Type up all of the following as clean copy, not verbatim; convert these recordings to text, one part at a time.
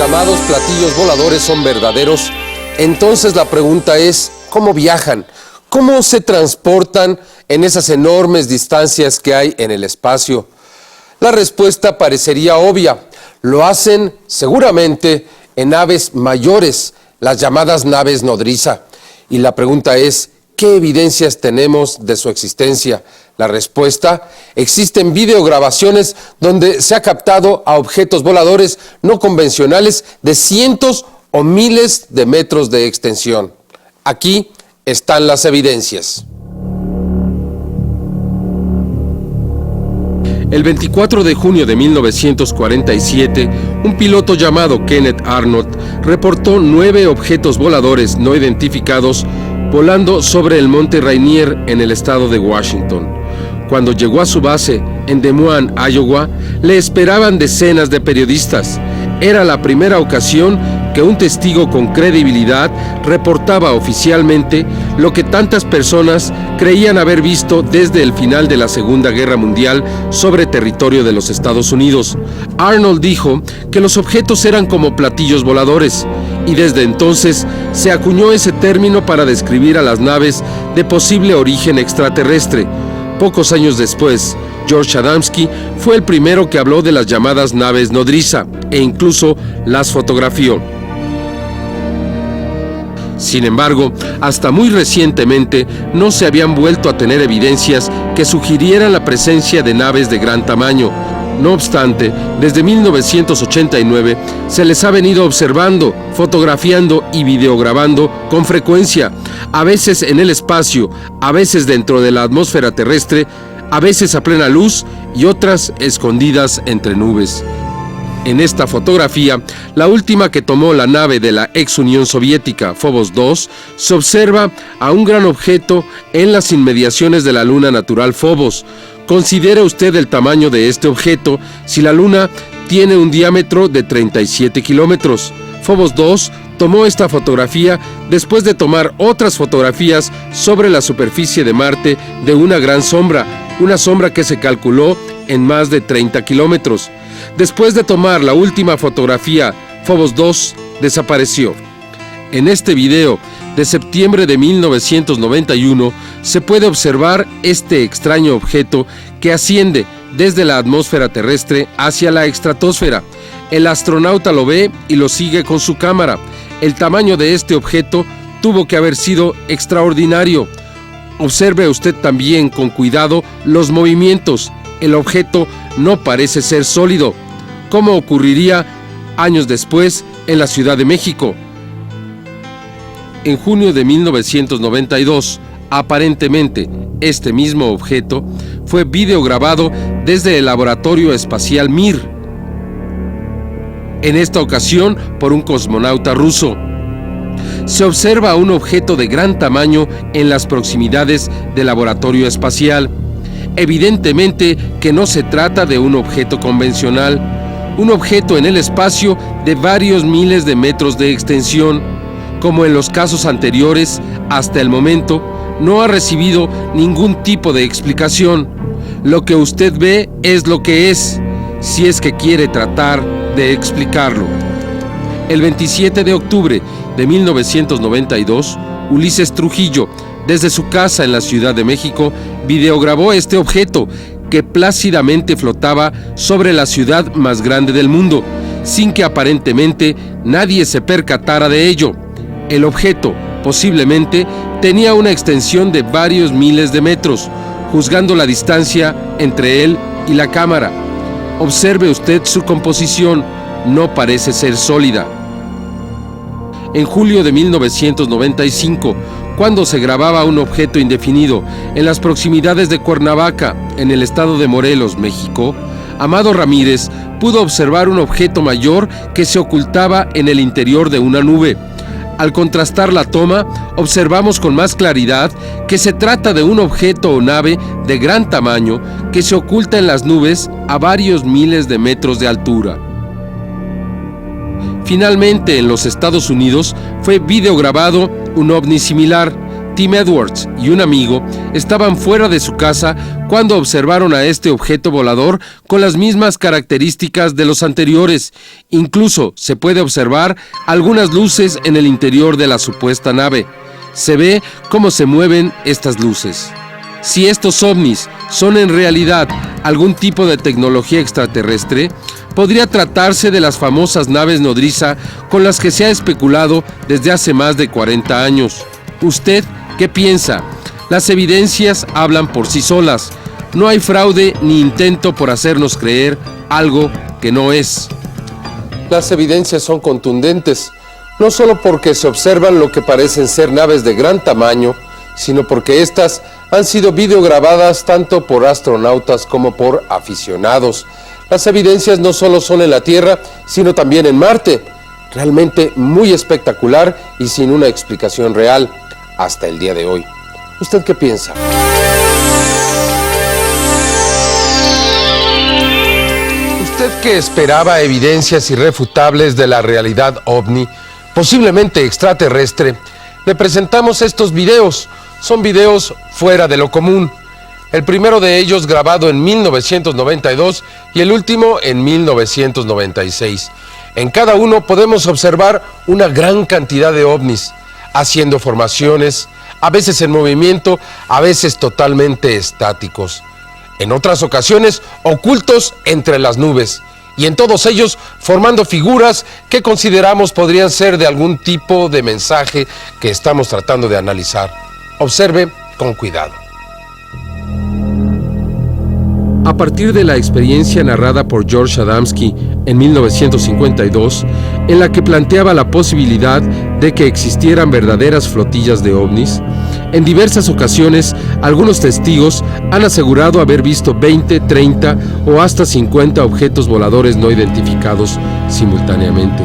llamados platillos voladores son verdaderos, entonces la pregunta es, ¿cómo viajan? ¿Cómo se transportan en esas enormes distancias que hay en el espacio? La respuesta parecería obvia. Lo hacen seguramente en naves mayores, las llamadas naves nodriza. Y la pregunta es, ¿qué evidencias tenemos de su existencia? La respuesta, existen videograbaciones donde se ha captado a objetos voladores no convencionales de cientos o miles de metros de extensión. Aquí están las evidencias. El 24 de junio de 1947, un piloto llamado Kenneth Arnold reportó 9 objetos voladores no identificados volando sobre el monte Rainier en el estado de Washington. Cuando llegó a su base en Des Moines, Iowa, le esperaban decenas de periodistas. Era la primera ocasión que un testigo con credibilidad reportaba oficialmente lo que tantas personas creían haber visto desde el final de la Segunda Guerra Mundial sobre territorio de los Estados Unidos. Arnold dijo que los objetos eran como platillos voladores, y desde entonces se acuñó ese término para describir a las naves de posible origen extraterrestre. Pocos años después, George Adamski fue el primero que habló de las llamadas naves nodriza e incluso las fotografió. Sin embargo, hasta muy recientemente no se habían vuelto a tener evidencias que sugirieran la presencia de naves de gran tamaño. No obstante, desde 1989 se les ha venido observando, fotografiando y videograbando con frecuencia, a veces en el espacio, a veces dentro de la atmósfera terrestre, a veces a plena luz y otras escondidas entre nubes. En esta fotografía, la última que tomó la nave de la ex Unión Soviética, Phobos 2, se observa a un gran objeto en las inmediaciones de la luna natural Phobos. Considere usted el tamaño de este objeto si la luna tiene un diámetro de 37 kilómetros. Phobos 2 tomó esta fotografía después de tomar otras fotografías sobre la superficie de Marte de una gran sombra, una sombra que se calculó en más de 30 kilómetros. Después de tomar la última fotografía, Phobos 2 desapareció. En este video de septiembre de 1991 se puede observar este extraño objeto que asciende desde la atmósfera terrestre hacia la estratosfera. El astronauta lo ve y lo sigue con su cámara. El tamaño de este objeto tuvo que haber sido extraordinario. Observe usted también con cuidado los movimientos. El objeto no parece ser sólido, como ocurriría años después en la Ciudad de México. En junio de 1992, aparentemente, este mismo objeto fue videograbado desde el laboratorio espacial Mir, en esta ocasión por un cosmonauta ruso. Se observa un objeto de gran tamaño en las proximidades del laboratorio espacial. Evidentemente que no se trata de un objeto convencional, un objeto en el espacio de varios miles de metros de extensión. Como en los casos anteriores, hasta el momento no ha recibido ningún tipo de explicación. Lo que usted ve es lo que es, si es que quiere tratar de explicarlo. El 27 de octubre de 1992, Ulises Trujillo, desde su casa en la Ciudad de México, videograbó este objeto que plácidamente flotaba sobre la ciudad más grande del mundo, sin que aparentemente nadie se percatara de ello. El objeto, posiblemente, tenía una extensión de varios miles de metros, juzgando la distancia entre él y la cámara. Observe usted su composición, no parece ser sólida. En julio de 1995, cuando se grababa un objeto indefinido en las proximidades de Cuernavaca, en el estado de Morelos, México, Amado Ramírez pudo observar un objeto mayor que se ocultaba en el interior de una nube. Al contrastar la toma, observamos con más claridad que se trata de un objeto o nave de gran tamaño que se oculta en las nubes a varios miles de metros de altura. Finalmente, en los Estados Unidos fue videograbado un ovni similar, Tim Edwards y un amigo estaban fuera de su casa cuando observaron a este objeto volador con las mismas características de los anteriores. Incluso se puede observar algunas luces en el interior de la supuesta nave. Se ve cómo se mueven estas luces. Si estos ovnis son en realidad algún tipo de tecnología extraterrestre, podría tratarse de las famosas naves nodriza con las que se ha especulado desde hace más de 40 años. ¿Usted qué piensa? Las evidencias hablan por sí solas. No hay fraude ni intento por hacernos creer algo que no es. Las evidencias son contundentes, no solo porque se observan lo que parecen ser naves de gran tamaño, sino porque estas han sido videograbadas tanto por astronautas como por aficionados. Las evidencias no solo son en la Tierra, sino también en Marte. Realmente muy espectacular y sin una explicación real hasta el día de hoy. ¿Usted qué piensa? ¿Usted que esperaba evidencias irrefutables de la realidad ovni, posiblemente extraterrestre? Le presentamos estos videos. Son videos fuera de lo común. El primero de ellos grabado en 1992 y el último en 1996. En cada uno podemos observar una gran cantidad de ovnis, haciendo formaciones, a veces en movimiento, a veces totalmente estáticos. En otras ocasiones, ocultos entre las nubes, y en todos ellos formando figuras que consideramos podrían ser de algún tipo de mensaje que estamos tratando de analizar. Observe con cuidado. A partir de la experiencia narrada por George Adamski en 1952, en la que planteaba la posibilidad de que existieran verdaderas flotillas de ovnis, en diversas ocasiones algunos testigos han asegurado haber visto 20, 30 o hasta 50 objetos voladores no identificados simultáneamente,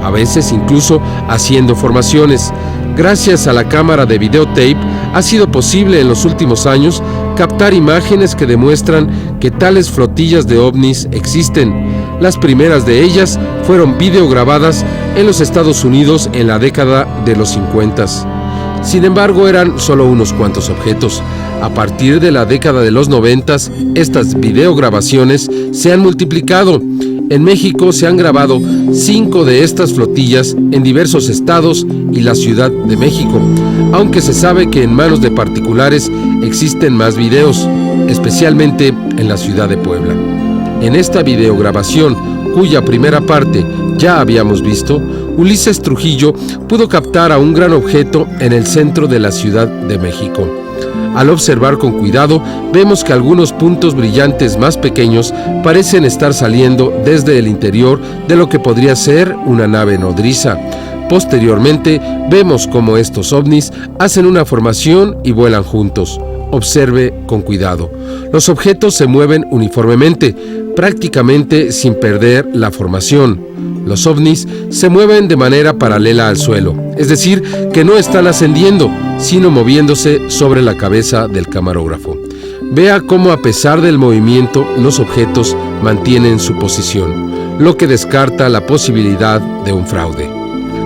a veces incluso haciendo formaciones. Gracias a la cámara de videotape ha sido posible en los últimos años captar imágenes que demuestran que tales flotillas de ovnis existen. Las primeras de ellas fueron videograbadas en los Estados Unidos en la década de los 50. Sin embargo, eran solo unos cuantos objetos. A partir de la década de los 90, estas videograbaciones se han multiplicado. En México se han grabado 5 de estas flotillas en diversos estados y la Ciudad de México, aunque se sabe que en manos de particulares existen más videos, especialmente en la ciudad de Puebla. En esta videograbación, cuya primera parte ya habíamos visto, Ulises Trujillo pudo captar a un gran objeto en el centro de la Ciudad de México. Al observar con cuidado, vemos que algunos puntos brillantes más pequeños parecen estar saliendo desde el interior de lo que podría ser una nave nodriza. Posteriormente, vemos cómo estos ovnis hacen una formación y vuelan juntos. Observe con cuidado. Los objetos se mueven uniformemente, prácticamente sin perder la formación. Los ovnis se mueven de manera paralela al suelo, es decir, que no están ascendiendo, sino moviéndose sobre la cabeza del camarógrafo. Vea cómo a pesar del movimiento, los objetos mantienen su posición, lo que descarta la posibilidad de un fraude.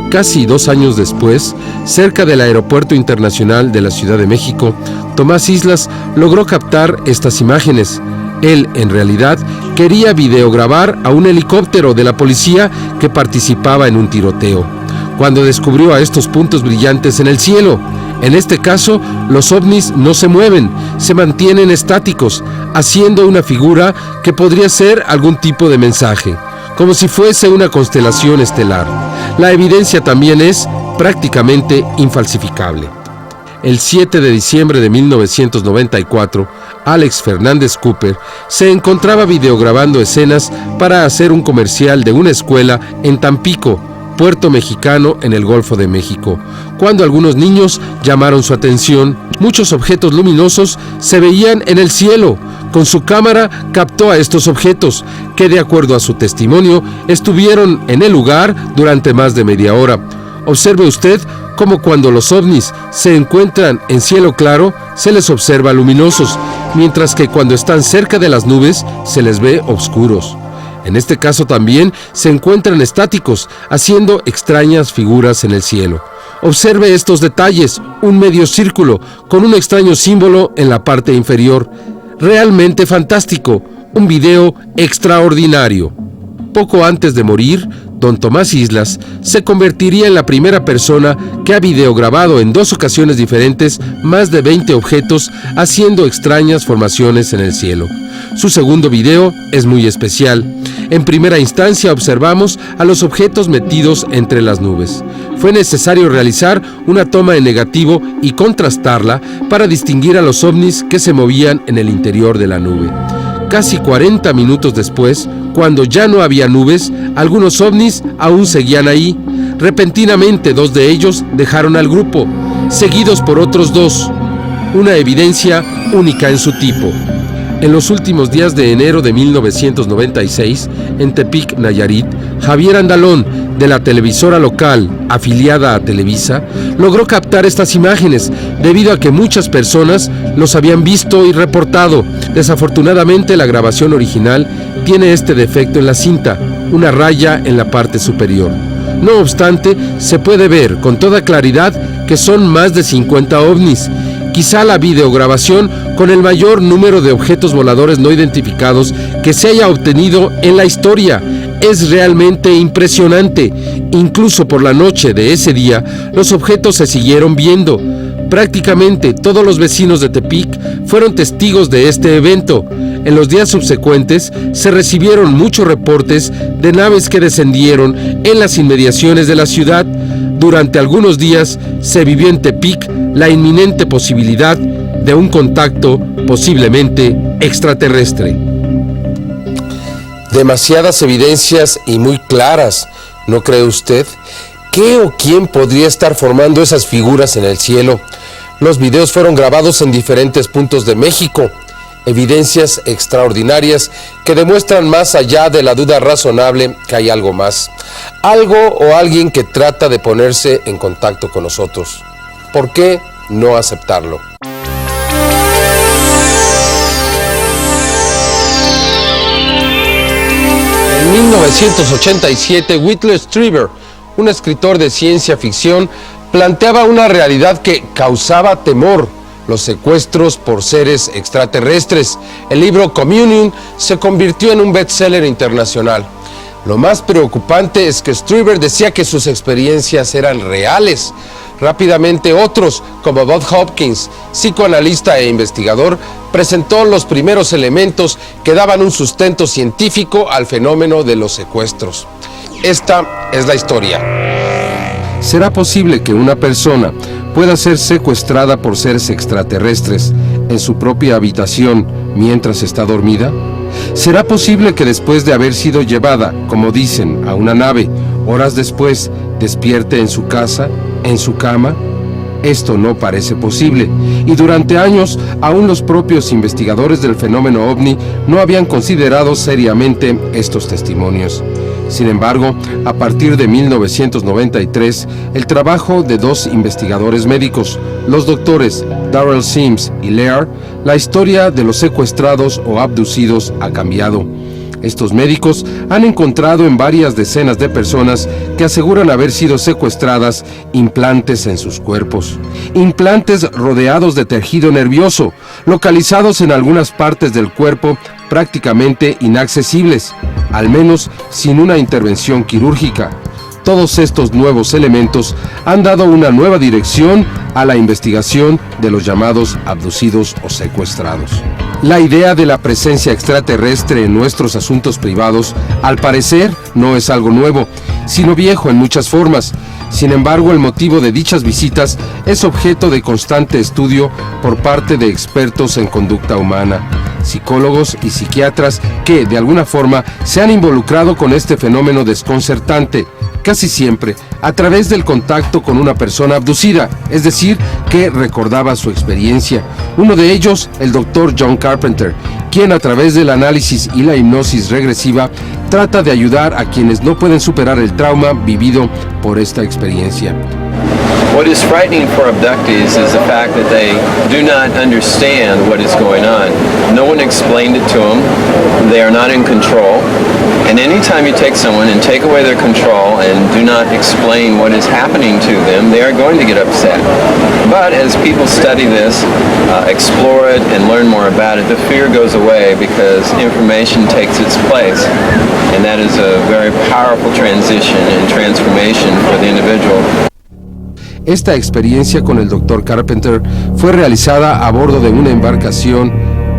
Casi 2 años después, cerca del Aeropuerto Internacional de la Ciudad de México, Tomás Islas logró captar estas imágenes. Él, en realidad, quería videograbar a un helicóptero de la policía que participaba en un tiroteo, cuando descubrió a estos puntos brillantes en el cielo. En este caso, los ovnis no se mueven, se mantienen estáticos, haciendo una figura que podría ser algún tipo de mensaje, como si fuese una constelación estelar. La evidencia también es prácticamente infalsificable. El 7 de diciembre de 1994, Alex Fernández Cooper se encontraba videograbando escenas para hacer un comercial de una escuela en Tampico, puerto mexicano en el Golfo de México, cuando algunos niños llamaron su atención. Muchos objetos luminosos se veían en el cielo. Con su cámara captó a estos objetos, que de acuerdo a su testimonio, estuvieron en el lugar durante más de media hora. Observe usted cómo cuando los ovnis se encuentran en cielo claro, se les observa luminosos, mientras que cuando están cerca de las nubes, se les ve oscuros. En este caso también se encuentran estáticos, haciendo extrañas figuras en el cielo. Observe estos detalles, un medio círculo con un extraño símbolo en la parte inferior. Realmente fantástico, un video extraordinario. Poco antes de morir, don Tomás Islas se convertiría en la primera persona que ha videograbado en 2 ocasiones diferentes más de 20 objetos haciendo extrañas formaciones en el cielo. Su segundo video es muy especial. En primera instancia observamos a los objetos metidos entre las nubes. Fue necesario realizar una toma en negativo y contrastarla para distinguir a los ovnis que se movían en el interior de la nube. Casi 40 minutos después, cuando ya no había nubes, algunos ovnis aún seguían ahí. Repentinamente 2 de ellos dejaron al grupo, seguidos por otros 2. Una evidencia única en su tipo. En los últimos días de enero de 1996, en Tepic, Nayarit, Javier Andalón, de la televisora local afiliada a Televisa, logró captar estas imágenes debido a que muchas personas los habían visto y reportado. Desafortunadamente, la grabación original tiene este defecto en la cinta, una raya en la parte superior. No obstante, se puede ver con toda claridad que son más de 50 ovnis. Quizá la videograbación con el mayor número de objetos voladores no identificados que se haya obtenido en la historia. Es realmente impresionante. Incluso por la noche de ese día, los objetos se siguieron viendo. Prácticamente todos los vecinos de Tepic fueron testigos de este evento. En los días subsecuentes se recibieron muchos reportes de naves que descendieron en las inmediaciones de la ciudad. Durante algunos días se vivió en Tepic la inminente posibilidad de un contacto posiblemente extraterrestre. Demasiadas evidencias y muy claras, ¿no cree usted? ¿Qué o quién podría estar formando esas figuras en el cielo? Los videos fueron grabados en diferentes puntos de México. Evidencias extraordinarias que demuestran más allá de la duda razonable que hay algo más. Algo o alguien que trata de ponerse en contacto con nosotros. ¿Por qué no aceptarlo? En 1987, Whitley Strieber, un escritor de ciencia ficción, planteaba una realidad que causaba temor: los secuestros por seres extraterrestres. El libro Communion se convirtió en un bestseller internacional. Lo más preocupante es que Strieber decía que sus experiencias eran reales. Rápidamente otros, como Bob Hopkins, psicoanalista e investigador, presentó los primeros elementos que daban un sustento científico al fenómeno de los secuestros. Esta es la historia. ¿Será posible que una persona pueda ser secuestrada por seres extraterrestres en su propia habitación mientras está dormida? ¿Será posible que después de haber sido llevada, como dicen, a una nave, horas después despierte en su casa, en su cama? Esto no parece posible, y durante años aún los propios investigadores del fenómeno ovni no habían considerado seriamente estos testimonios. Sin embargo, a partir de 1993, el trabajo de 2 investigadores médicos, los doctores Darrell Sims y Lear, la historia de los secuestrados o abducidos ha cambiado. Estos médicos han encontrado en varias decenas de personas que aseguran haber sido secuestradas implantes en sus cuerpos. Implantes rodeados de tejido nervioso, localizados en algunas partes del cuerpo prácticamente inaccesibles, al menos sin una intervención quirúrgica. Todos estos nuevos elementos han dado una nueva dirección a la investigación de los llamados abducidos o secuestrados. La idea de la presencia extraterrestre en nuestros asuntos privados, al parecer, no es algo nuevo, sino viejo en muchas formas. Sin embargo, el motivo de dichas visitas es objeto de constante estudio por parte de expertos en conducta humana, psicólogos y psiquiatras que, de alguna forma, se han involucrado con este fenómeno desconcertante, casi siempre a través del contacto con una persona abducida, es decir, que recordaba su experiencia. Uno de ellos, el Dr. John Carpenter, quien a través del análisis y la hipnosis regresiva trata de ayudar a quienes no pueden superar el trauma vivido por esta experiencia. What is frightening for abductees is the fact that they do not understand what is going on. No one explained it to them. They are not in control. And anytime you take someone and take away their control and do not explain what is happening to them, they are going to get upset. But as people study this, explore it, and learn more about it, the fear goes away because information takes its place. And that is a very powerful transition and transformation for the individual. Esta experiencia con el Dr. Carpenter fue realizada a bordo de una embarcación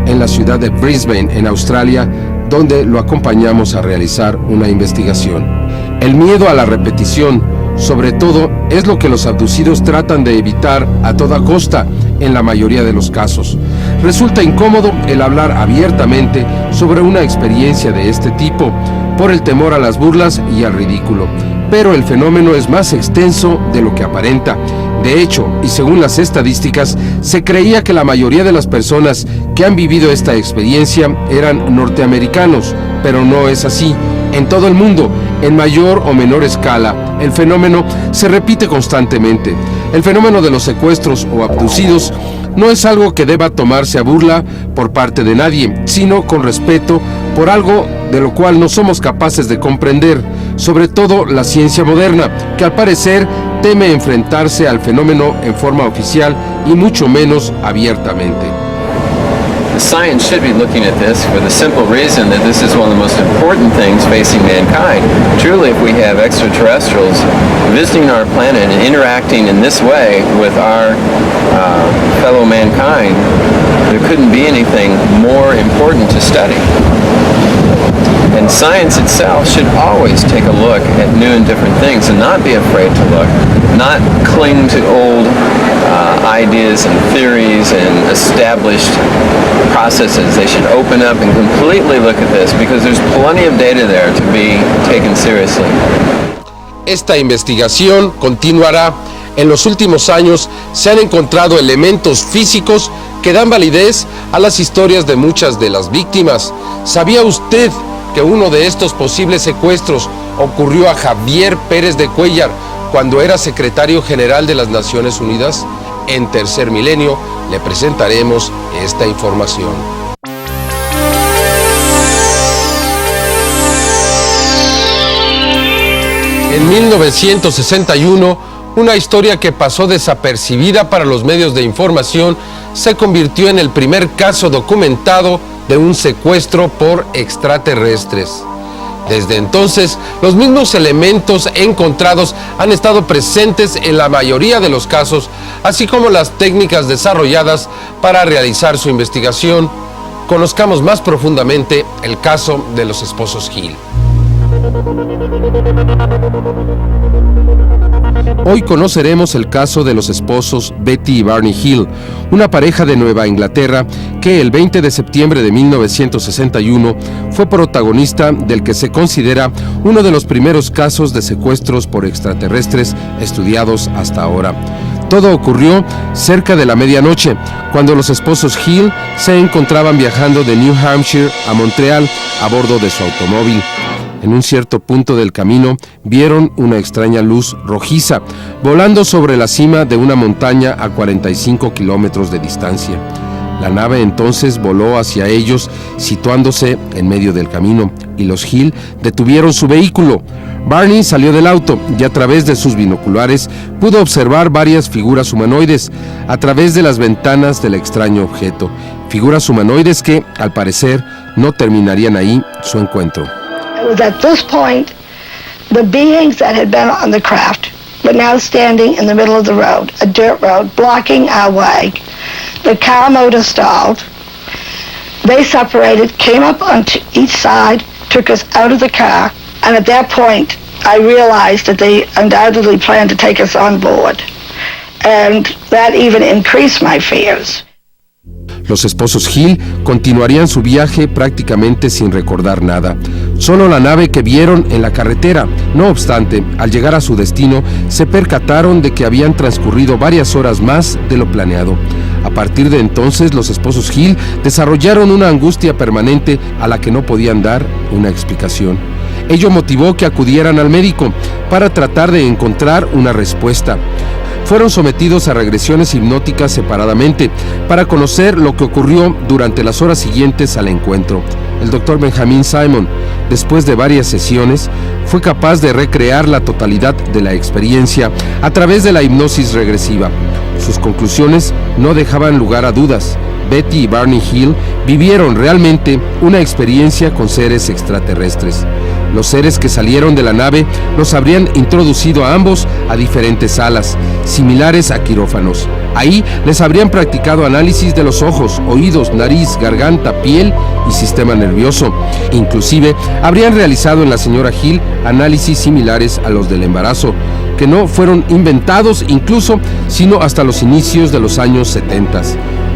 en la ciudad de Brisbane, en Australia, donde lo acompañamos a realizar una investigación. El miedo a la repetición, sobre todo, es lo que los abducidos tratan de evitar a toda costa en la mayoría de los casos. Resulta incómodo el hablar abiertamente sobre una experiencia de este tipo, por el temor a las burlas y al ridículo. Pero el fenómeno es más extenso de lo que aparenta. De hecho, y según las estadísticas, se creía que la mayoría de las personas que han vivido esta experiencia eran norteamericanos, pero no es así. En todo el mundo, en mayor o menor escala, el fenómeno se repite constantemente. El fenómeno de los secuestros o abducidos no es algo que deba tomarse a burla por parte de nadie, sino con respeto por algo de lo cual no somos capaces de comprender, sobre todo la ciencia moderna, que al parecer teme enfrentarse al fenómeno en forma oficial y mucho menos abiertamente. The science should be looking at this for the simple reason that this is one of the most important things facing mankind. Truly, if we have extraterrestrials visiting our planet and interacting in this way with our fellow mankind, there couldn't be anything more important to study. And science itself should always take a look at new and different things and not be afraid to look, not cling to old ideas and theories and established processes. They should open up and completely look at this because there's plenty of data there to be taken seriously. Esta investigación continuará. En los últimos años se han encontrado elementos físicos que dan validez a las historias de muchas de las víctimas. ¿Sabía usted que uno de estos posibles secuestros ocurrió a Javier Pérez de Cuéllar cuando era secretario general de las Naciones Unidas? En Tercer Milenio le presentaremos esta información. En 1961, una historia que pasó desapercibida para los medios de información se convirtió en el primer caso documentado de un secuestro por extraterrestres. Desde entonces, los mismos elementos encontrados han estado presentes en la mayoría de los casos, así como las técnicas desarrolladas para realizar su investigación. Conozcamos más profundamente el caso de los esposos Hill. Hoy conoceremos el caso de los esposos Betty y Barney Hill, una pareja de Nueva Inglaterra que el 20 de septiembre de 1961 fue protagonista del que se considera uno de los primeros casos de secuestros por extraterrestres estudiados hasta ahora. Todo ocurrió cerca de la medianoche, cuando los esposos Hill se encontraban viajando de New Hampshire a Montreal a bordo de su automóvil. En un cierto punto del camino, vieron una extraña luz rojiza, volando sobre la cima de una montaña a 45 kilómetros de distancia. La nave entonces voló hacia ellos, situándose en medio del camino, y los Hill detuvieron su vehículo. Barney salió del auto y a través de sus binoculares pudo observar varias figuras humanoides a través de las ventanas del extraño objeto. Figuras humanoides que, al parecer, no terminarían ahí su encuentro. It was at this point, the beings that had been on the craft were now standing in the middle of the road, a dirt road, blocking our way. The car motor stalled. They separated, came up on each side, took us out of the car, and at that point, I realized that they undoubtedly planned to take us on board. And that even increased my fears. Los esposos Hill continuarían su viaje prácticamente sin recordar nada, solo la nave que vieron en la carretera. No obstante, al llegar a su destino, se percataron de que habían transcurrido varias horas más de lo planeado. A partir de entonces, los esposos Hill desarrollaron una angustia permanente a la que no podían dar una explicación. Ello motivó que acudieran al médico para tratar de encontrar una respuesta. fueron sometidos a regresiones hipnóticas separadamente para conocer lo que ocurrió durante las horas siguientes al encuentro. El Dr. Benjamin Simon, después de varias sesiones, fue capaz de recrear la totalidad de la experiencia a través de la hipnosis regresiva. Sus conclusiones no dejaban lugar a dudas. Betty y Barney Hill vivieron realmente una experiencia con seres extraterrestres. Los seres que salieron de la nave los habrían introducido a ambos a diferentes salas, similares a quirófanos. Ahí les habrían practicado análisis de los ojos, oídos, nariz, garganta, piel y sistema nervioso. Inclusive, habrían realizado en la señora Hill análisis similares a los del embarazo, que no fueron inventados incluso sino hasta los inicios de los años 70.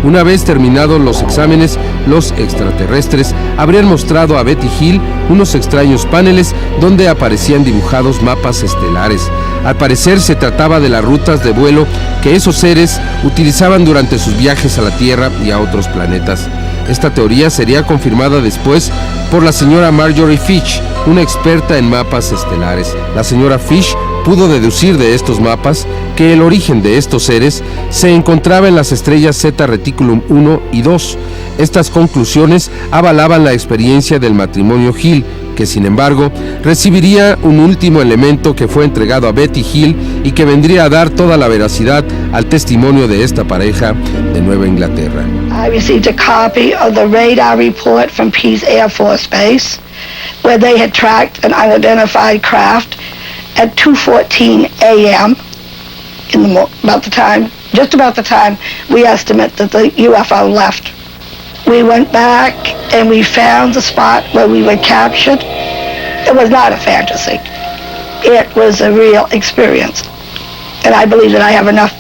Una vez terminados los exámenes, los extraterrestres habrían mostrado a Betty Hill unos extraños paneles donde aparecían dibujados mapas estelares. Al parecer se trataba de las rutas de vuelo que esos seres utilizaban durante sus viajes a la Tierra y a otros planetas. Esta teoría sería confirmada después por la señora Marjorie Fish, una experta en mapas estelares. La señora Fish pudo deducir de estos mapas que el origen de estos seres se encontraba en las estrellas Zeta Reticulum 1 y 2. Estas conclusiones avalaban la experiencia del matrimonio Hill, que sin embargo recibiría un último elemento que fue entregado a Betty Hill y que vendría a dar toda la veracidad al testimonio de esta pareja de Nueva Inglaterra. I received a copy of the radar report from Pease Air Force Base, where they had tracked an unidentified craft at 2:14 a.m. Just about the time we estimate that the UFO left. We went back and we found the spot where we were captured. It was not a fantasy. It was a real experience. And I believe that I have enough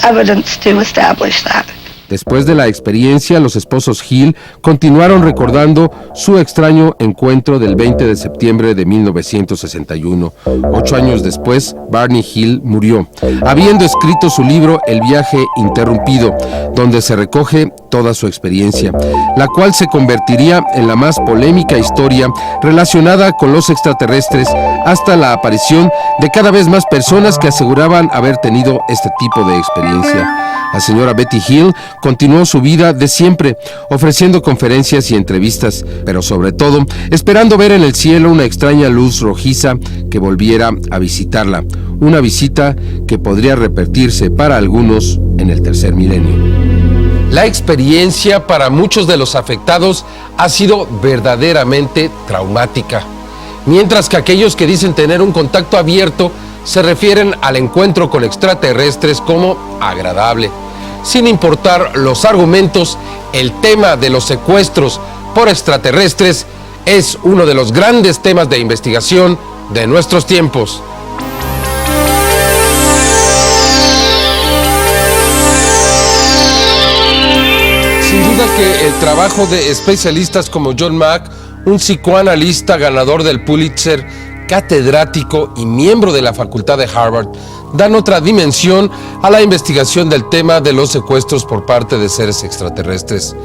evidence to establish that. Después de la experiencia, los esposos Hill continuaron recordando su extraño encuentro del 20 de septiembre de 1961. 8 años después, Barney Hill murió, habiendo escrito su libro El viaje interrumpido, donde se recoge toda su experiencia, la cual se convertiría en la más polémica historia relacionada con los extraterrestres hasta la aparición de cada vez más personas que aseguraban haber tenido este tipo de experiencia. La señora Betty Hill continuó su vida de siempre, ofreciendo conferencias y entrevistas, pero sobre todo, esperando ver en el cielo una extraña luz rojiza que volviera a visitarla, una visita que podría repetirse para algunos en el tercer milenio. La experiencia para muchos de los afectados ha sido verdaderamente traumática, mientras que aquellos que dicen tener un contacto abierto se refieren al encuentro con extraterrestres como agradable. Sin importar los argumentos, el tema de los secuestros por extraterrestres es uno de los grandes temas de investigación de nuestros tiempos. Sin duda que el trabajo de especialistas como John Mack, un psicoanalista ganador del Pulitzer, catedrático y miembro de la Facultad de Harvard, dan otra dimensión a la investigación del tema de los secuestros por parte de seres extraterrestres.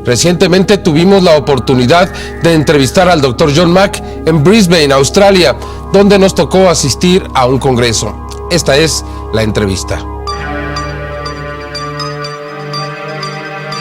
Recientemente tuvimos la oportunidad de entrevistar al Dr. John Mack en Brisbane, Australia, donde nos tocó asistir a un congreso. Esta es la entrevista.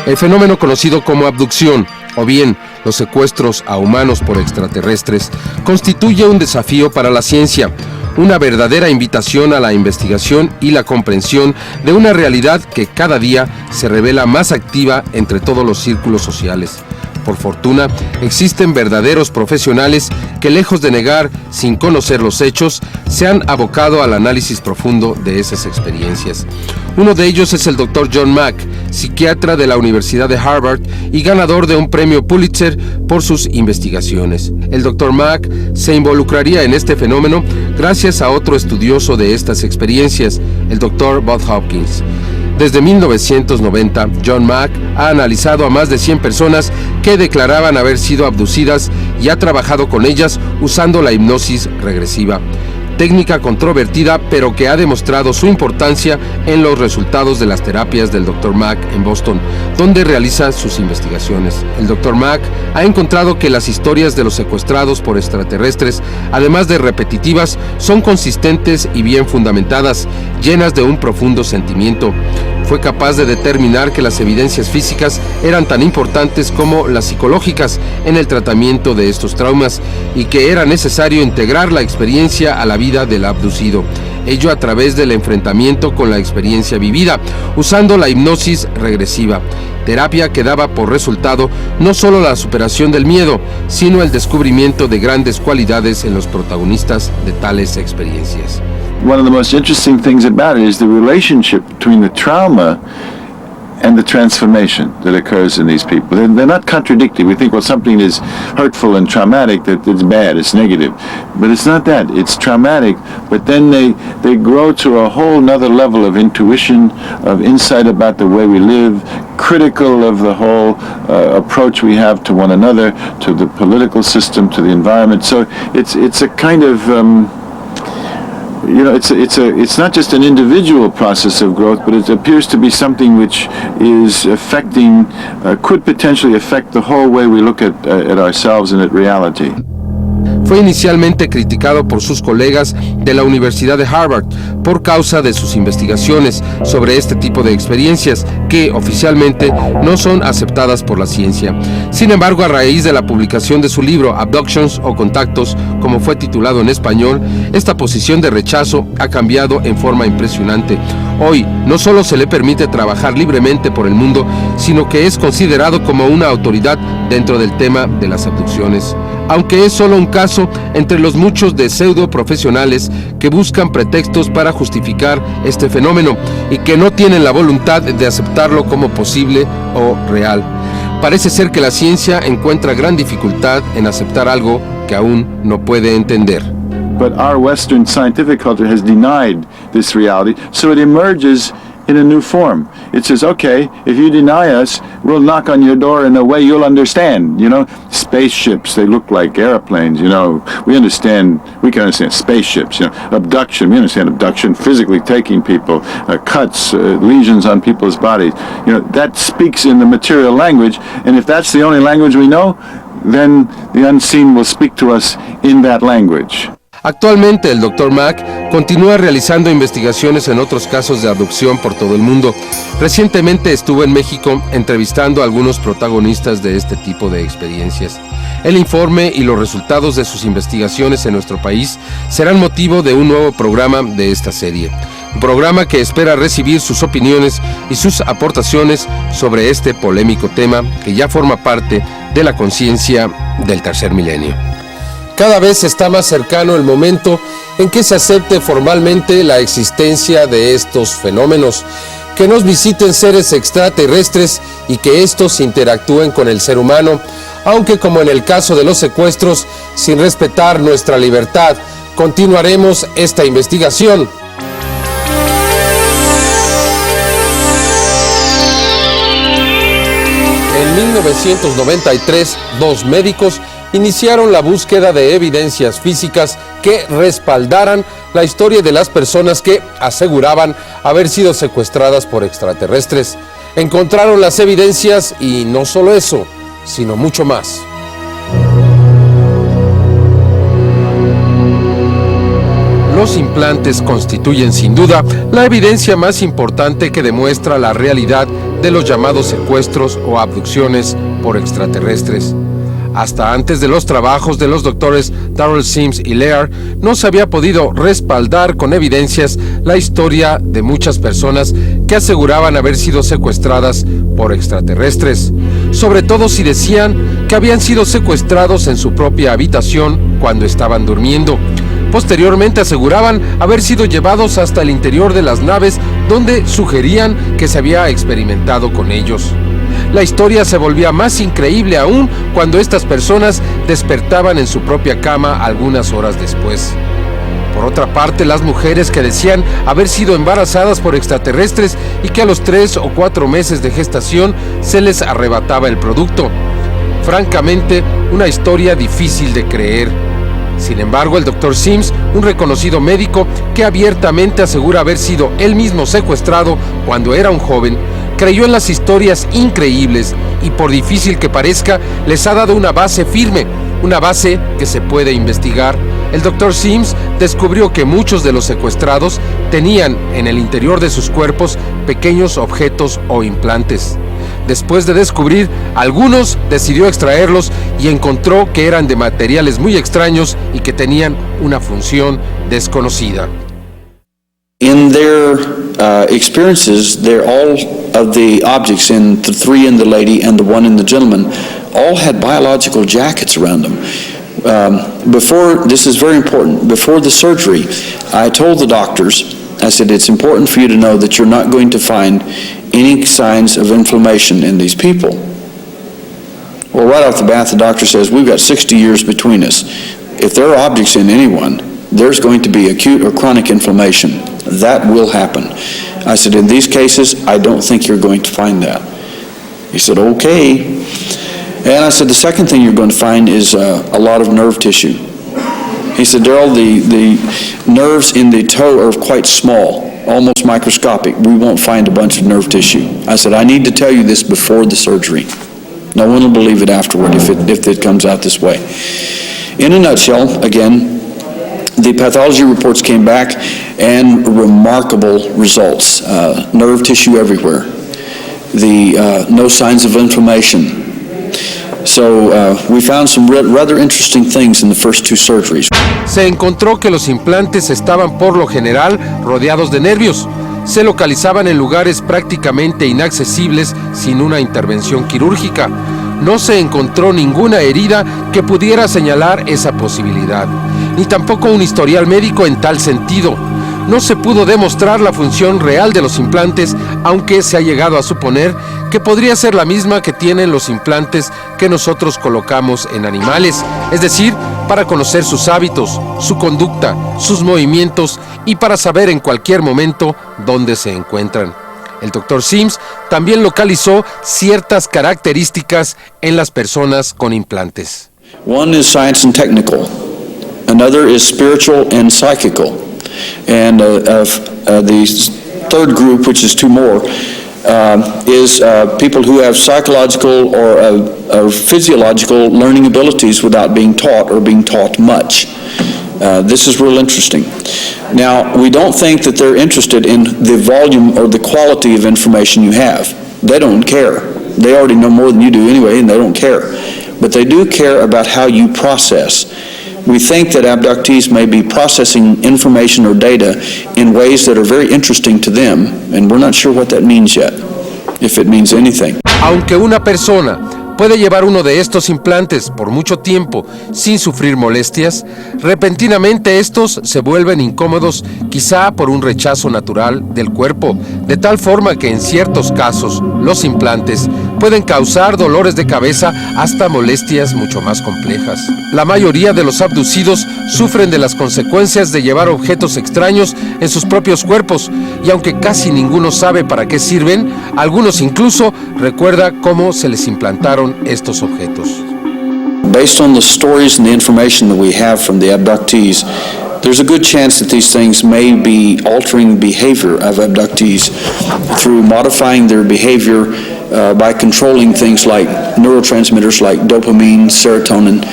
El fenómeno conocido como abducción, o bien los secuestros a humanos por extraterrestres, constituye un desafío para la ciencia, una verdadera invitación a la investigación y la comprensión de una realidad que cada día se revela más activa entre todos los círculos sociales. Por fortuna, existen verdaderos profesionales que, lejos de negar sin conocer los hechos, se han abocado al análisis profundo de esas experiencias. Uno de ellos es el Dr. John Mack, psiquiatra de la Universidad de Harvard y ganador de un premio Pulitzer por sus investigaciones. El Dr. Mack se involucraría en este fenómeno gracias a otro estudioso de estas experiencias, el Dr. Bob Hopkins. Desde 1990, John Mack ha analizado a más de 100 personas que declaraban haber sido abducidas y ha trabajado con ellas usando la hipnosis regresiva. técnica controvertida, pero que ha demostrado su importancia en los resultados de las terapias del Dr. Mack en Boston, donde realiza sus investigaciones. El Dr. Mack ha encontrado que las historias de los secuestrados por extraterrestres, además de repetitivas, son consistentes y bien fundamentadas, llenas de un profundo sentimiento. Fue capaz de determinar que las evidencias físicas eran tan importantes como las psicológicas en el tratamiento de estos traumas y que era necesario integrar la experiencia a la vida del abducido, ello a través del enfrentamiento con la experiencia vivida, usando la hipnosis regresiva, terapia que daba por resultado no solo la superación del miedo, sino el descubrimiento de grandes cualidades en los protagonistas de tales experiencias. One of the most interesting things about it is the relationship between the trauma and the transformation that occurs in these people. They're not contradictory. We think, well, something is hurtful and traumatic, that it's bad, it's negative. But it's not that. It's traumatic, but then they grow to a whole nother level of intuition, of insight about the way we live, critical of the whole approach we have to one another, to the political system, to the environment. So it's a kind of... it's not just an individual process of growth, but it appears to be something which is affecting, could potentially affect the whole way we look at ourselves and at reality. Fue inicialmente criticado por sus colegas de la Universidad de Harvard por causa de sus investigaciones sobre este tipo de experiencias que oficialmente no son aceptadas por la ciencia. Sin embargo, a raíz de la publicación de su libro Abductions o Contactos, como fue titulado en español, esta posición de rechazo ha cambiado en forma impresionante. Hoy no solo se le permite trabajar libremente por el mundo, sino que es considerado como una autoridad dentro del tema de las abducciones. Aunque es solo un caso entre los muchos de pseudo profesionales que buscan pretextos para justificar este fenómeno y que no tienen la voluntad de aceptarlo como posible o real. Parece ser que la ciencia encuentra gran dificultad en aceptar algo que aún no puede entender. But our Western scientific culture has denied this reality, so it emerges in a new form. It says, okay, if you deny us, we'll knock on your door in a way you'll understand. Spaceships, they look like airplanes, we can understand spaceships, abduction, we understand abduction, physically taking people, cuts, lesions on people's bodies. That speaks in the material language, and if that's the only language we know, then the unseen will speak to us in that language. Actualmente el Dr. Mack continúa realizando investigaciones en otros casos de abducción por todo el mundo. Recientemente estuvo en México entrevistando a algunos protagonistas de este tipo de experiencias. El informe y los resultados de sus investigaciones en nuestro país serán motivo de un nuevo programa de esta serie. Un programa que espera recibir sus opiniones y sus aportaciones sobre este polémico tema que ya forma parte de la conciencia del tercer milenio. Cada vez está más cercano el momento en que se acepte formalmente la existencia de estos fenómenos, que nos visiten seres extraterrestres y que estos interactúen con el ser humano, aunque como en el caso de los secuestros, sin respetar nuestra libertad, continuaremos esta investigación. En 1993, 2 médicos iniciaron la búsqueda de evidencias físicas que respaldaran la historia de las personas que aseguraban haber sido secuestradas por extraterrestres. Encontraron las evidencias y no solo eso, sino mucho más. Los implantes constituyen sin duda la evidencia más importante que demuestra la realidad de los llamados secuestros o abducciones por extraterrestres. Hasta antes de los trabajos de los doctores Darrell Sims y Lear, no se había podido respaldar con evidencias la historia de muchas personas que aseguraban haber sido secuestradas por extraterrestres, sobre todo si decían que habían sido secuestrados en su propia habitación cuando estaban durmiendo. Posteriormente aseguraban haber sido llevados hasta el interior de las naves donde sugerían que se había experimentado con ellos. La historia se volvía más increíble aún cuando estas personas despertaban en su propia cama algunas horas después. Por otra parte, las mujeres que decían haber sido embarazadas por extraterrestres y que a los 3 o 4 meses de gestación se les arrebataba el producto. Francamente, una historia difícil de creer. Sin embargo, el Dr. Sims, un reconocido médico que abiertamente asegura haber sido él mismo secuestrado cuando era un joven, creyó en las historias increíbles y, por difícil que parezca, les ha dado una base firme, una base que se puede investigar. El Dr. Sims descubrió que muchos de los secuestrados tenían en el interior de sus cuerpos pequeños objetos o implantes. Después de descubrir algunos, decidió extraerlos y encontró que eran de materiales muy extraños y que tenían una función desconocida. In their experiences, all of the objects, in the 3 in the lady and the 1 in the gentleman, all had biological jackets around them. This is very important, before the surgery, I told the doctors, I said, it's important for you to know that you're not going to find any signs of inflammation in these people. Well, right off the bat, the doctor says, we've got 60 years between us. If there are objects in anyone, there's going to be acute or chronic inflammation. That will happen. I said, in these cases, I don't think you're going to find that. He said, okay. And I said, the second thing you're going to find is a lot of nerve tissue. He said, Darryl, the nerves in the toe are quite small, almost microscopic. We won't find a bunch of nerve tissue. I said, I need to tell you this before the surgery. No one will believe it afterward if it comes out this way. In a nutshell, again, the pathology reports came back and remarkable results. Nerve tissue everywhere. No signs of inflammation. So we found some rather interesting things in the first 2 surgeries. Se encontró que los implantes estaban por lo general rodeados de nervios. Se localizaban en lugares prácticamente inaccesibles sin una intervención quirúrgica. No se encontró ninguna herida que pudiera señalar esa posibilidad, ni tampoco un historial médico en tal sentido. No se pudo demostrar la función real de los implantes, aunque se ha llegado a suponer que podría ser la misma que tienen los implantes que nosotros colocamos en animales, es decir, para conocer sus hábitos, su conducta, sus movimientos y para saber en cualquier momento dónde se encuentran. El Dr. Sims también localizó ciertas características en las personas con implantes. One is science and technical. Another is spiritual and psychical. And the third group, which is 2 more, is people who have psychological or physiological learning abilities without being taught or being taught much. This is real interesting. Now, we don't think that they're interested in the volume or the quality of information you have. They don't care. They already know more than you do anyway, and they don't care. But they do care about how you process. We think that abductees may be processing information or data in ways that are very interesting to them, and we're not sure what that means yet, if it means anything. Aunque una persona puede llevar uno de estos implantes por mucho tiempo sin sufrir molestias, repentinamente estos se vuelven incómodos, quizá por un rechazo natural del cuerpo, de tal forma que en ciertos casos los implantes pueden causar dolores de cabeza hasta molestias mucho más complejas. La mayoría de los abducidos sufren de las consecuencias de llevar objetos extraños en sus propios cuerpos, y aunque casi ninguno sabe para qué sirven, algunos incluso recuerdan cómo se les implantaron estos objetos. Based on the stories and the information that we have from the abductees, there's a good chance that these things may be altering the behavior of abductees through modifying their behavior by controlling things like neurotransmitters like dopamine, serotonin.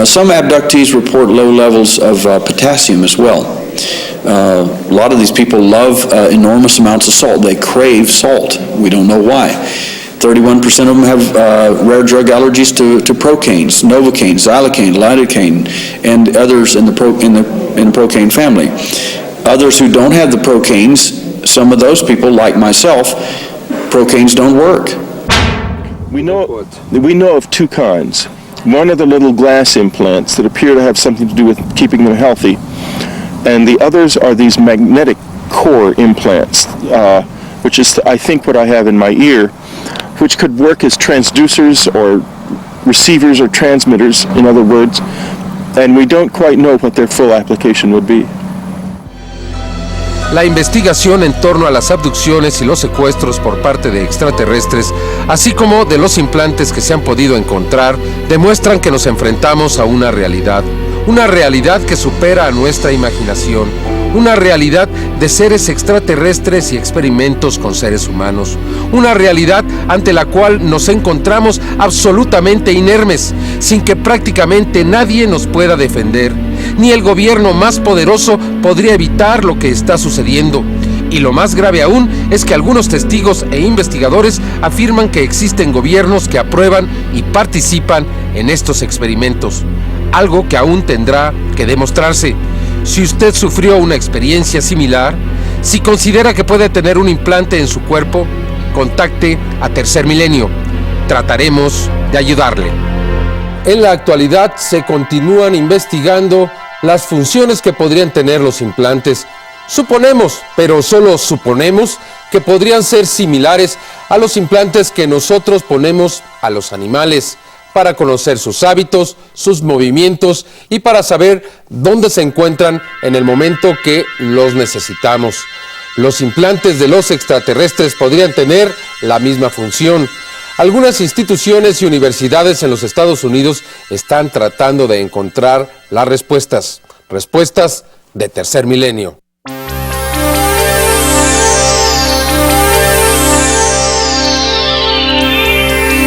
Some abductees report low levels of potassium as well. A lot of these people love enormous amounts of salt. They crave salt. We don't know why. 31% of them have rare drug allergies to procaines, novocaine, xylocaine, lidocaine, and others in the procaine family. Others who don't have the procaines, some of those people, like myself, procaines don't work. We know of 2 kinds. One are the little glass implants that appear to have something to do with keeping them healthy, and the others are these magnetic core implants, which is, I think, what I have in my ear, which could work as transducers or receivers or transmitters, in other words, and we don't quite know what their full application would be. La investigación en torno a las abducciones y los secuestros por parte de extraterrestres, así como de los implantes que se han podido encontrar, demuestran que nos enfrentamos a una realidad, una realidad que supera a nuestra imaginación, una realidad de seres extraterrestres y experimentos con seres humanos, una realidad ante la cual nos encontramos absolutamente inermes, sin que prácticamente nadie nos pueda defender. Ni el gobierno más poderoso podría evitar lo que está sucediendo. Y lo más grave aún es que algunos testigos e investigadores afirman que existen gobiernos que aprueban y participan en estos experimentos, algo que aún tendrá que demostrarse. Si usted sufrió una experiencia similar, si considera que puede tener un implante en su cuerpo, contacte a Tercer Milenio. Trataremos de ayudarle. En la actualidad se continúan investigando las funciones que podrían tener los implantes. Suponemos, pero solo suponemos, que podrían ser similares a los implantes que nosotros ponemos a los animales, para conocer sus hábitos, sus movimientos y para saber dónde se encuentran en el momento que los necesitamos. Los implantes de los extraterrestres podrían tener la misma función. Algunas instituciones y universidades en los Estados Unidos están tratando de encontrar las respuestas de Tercer Milenio.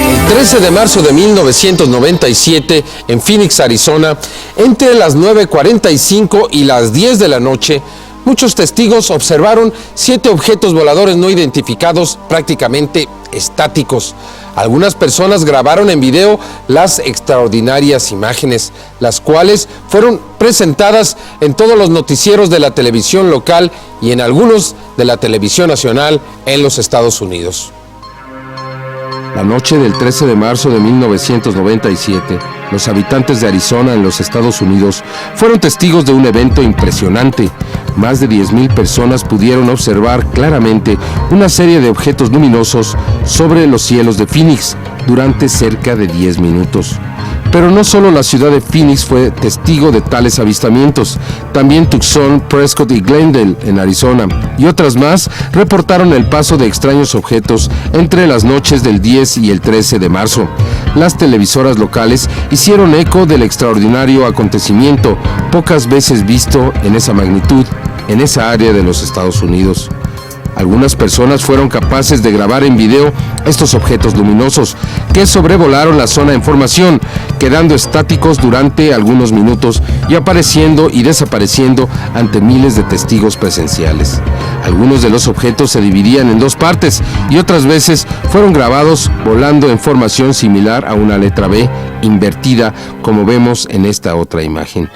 El 13 de marzo de 1997, en Phoenix, Arizona, entre las 9:45 y las 10 de la noche, muchos testigos observaron 7 objetos voladores no identificados prácticamente estáticos. Algunas personas grabaron en video las extraordinarias imágenes, las cuales fueron presentadas en todos los noticieros de la televisión local y en algunos de la televisión nacional en los Estados Unidos. La noche del 13 de marzo de 1997, los habitantes de Arizona, en los Estados Unidos, fueron testigos de un evento impresionante. Más de 10,000 personas pudieron observar claramente una serie de objetos luminosos sobre los cielos de Phoenix durante cerca de 10 minutos. Pero no solo la ciudad de Phoenix fue testigo de tales avistamientos, también Tucson, Prescott y Glendale, en Arizona, y otras más reportaron el paso de extraños objetos entre las noches del 10 y el 13 de marzo. Las televisoras locales hicieron eco del extraordinario acontecimiento, pocas veces visto en esa magnitud en esa área de los Estados Unidos. Algunas personas fueron capaces de grabar en video estos objetos luminosos que sobrevolaron la zona en formación, quedando estáticos durante algunos minutos y apareciendo y desapareciendo ante miles de testigos presenciales. Algunos de los objetos se dividían en 2 partes y otras veces fueron grabados volando en formación similar a una letra B invertida, como vemos en esta otra imagen.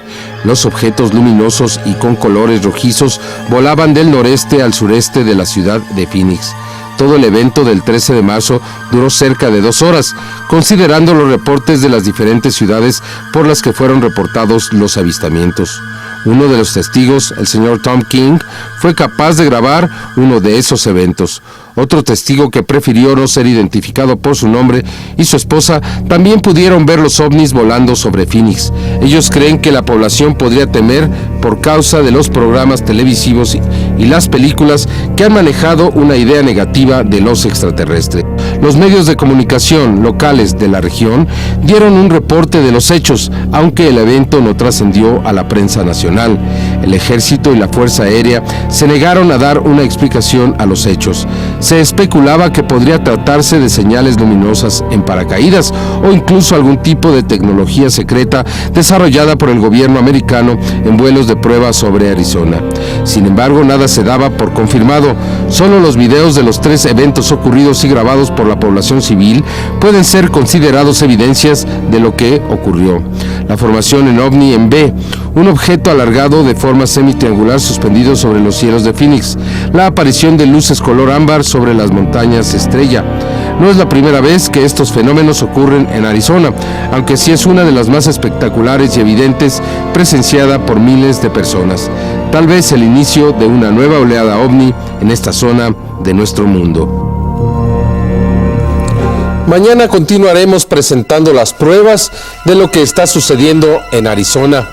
Los objetos luminosos y con colores rojizos volaban del noreste al sureste de la ciudad de Phoenix. Todo el evento del 13 de marzo duró cerca de 2 horas, considerando los reportes de las diferentes ciudades por las que fueron reportados los avistamientos. Uno de los testigos, el señor Tom King, fue capaz de grabar uno de esos eventos. Otro testigo, que prefirió no ser identificado por su nombre, y su esposa también pudieron ver los ovnis volando sobre Phoenix. Ellos creen que la población podría temer por causa de los programas televisivos y las películas que han manejado una idea negativa de los extraterrestres. Los medios de comunicación locales de la región dieron un reporte de los hechos, aunque el evento no trascendió a la prensa nacional. El ejército y la Fuerza Aérea se negaron a dar una explicación a los hechos. Se especulaba que podría tratarse de señales luminosas en paracaídas o incluso algún tipo de tecnología secreta desarrollada por el gobierno americano en vuelos de prueba sobre Arizona. Sin embargo, nada se daba por confirmado. Solo los videos de los 3 eventos ocurridos y grabados por la población civil pueden ser considerados evidencias de lo que ocurrió. La formación en ovni en B, un objeto alargado de forma semitriangular suspendido sobre los cielos de Phoenix. La aparición de luces color ámbar sobre las montañas Estrella. No es la primera vez que estos fenómenos ocurren en Arizona, aunque sí es una de las más espectaculares y evidentes, presenciada por miles de personas. Tal vez el inicio de una nueva oleada ovni en esta zona de nuestro mundo. Mañana continuaremos presentando las pruebas de lo que está sucediendo en Arizona.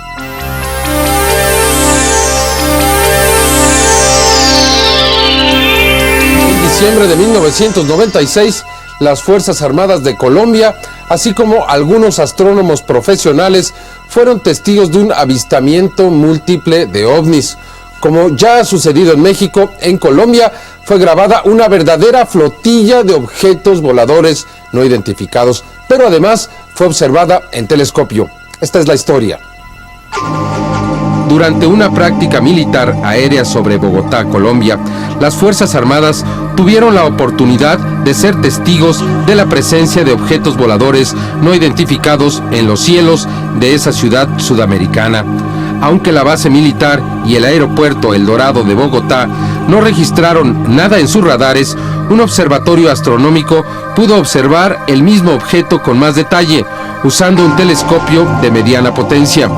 En diciembre de 1996, las Fuerzas Armadas de Colombia, así como algunos astrónomos profesionales, fueron testigos de un avistamiento múltiple de ovnis. Como ya ha sucedido en México, en Colombia fue grabada una verdadera flotilla de objetos voladores no identificados, pero además fue observada en telescopio. Esta es la historia. Durante una práctica militar aérea sobre Bogotá, Colombia, las Fuerzas Armadas tuvieron la oportunidad de ser testigos de la presencia de objetos voladores no identificados en los cielos de esa ciudad sudamericana. Aunque la base militar y el aeropuerto El Dorado de Bogotá no registraron nada en sus radares, un observatorio astronómico pudo observar el mismo objeto con más detalle, usando un telescopio de mediana potencia.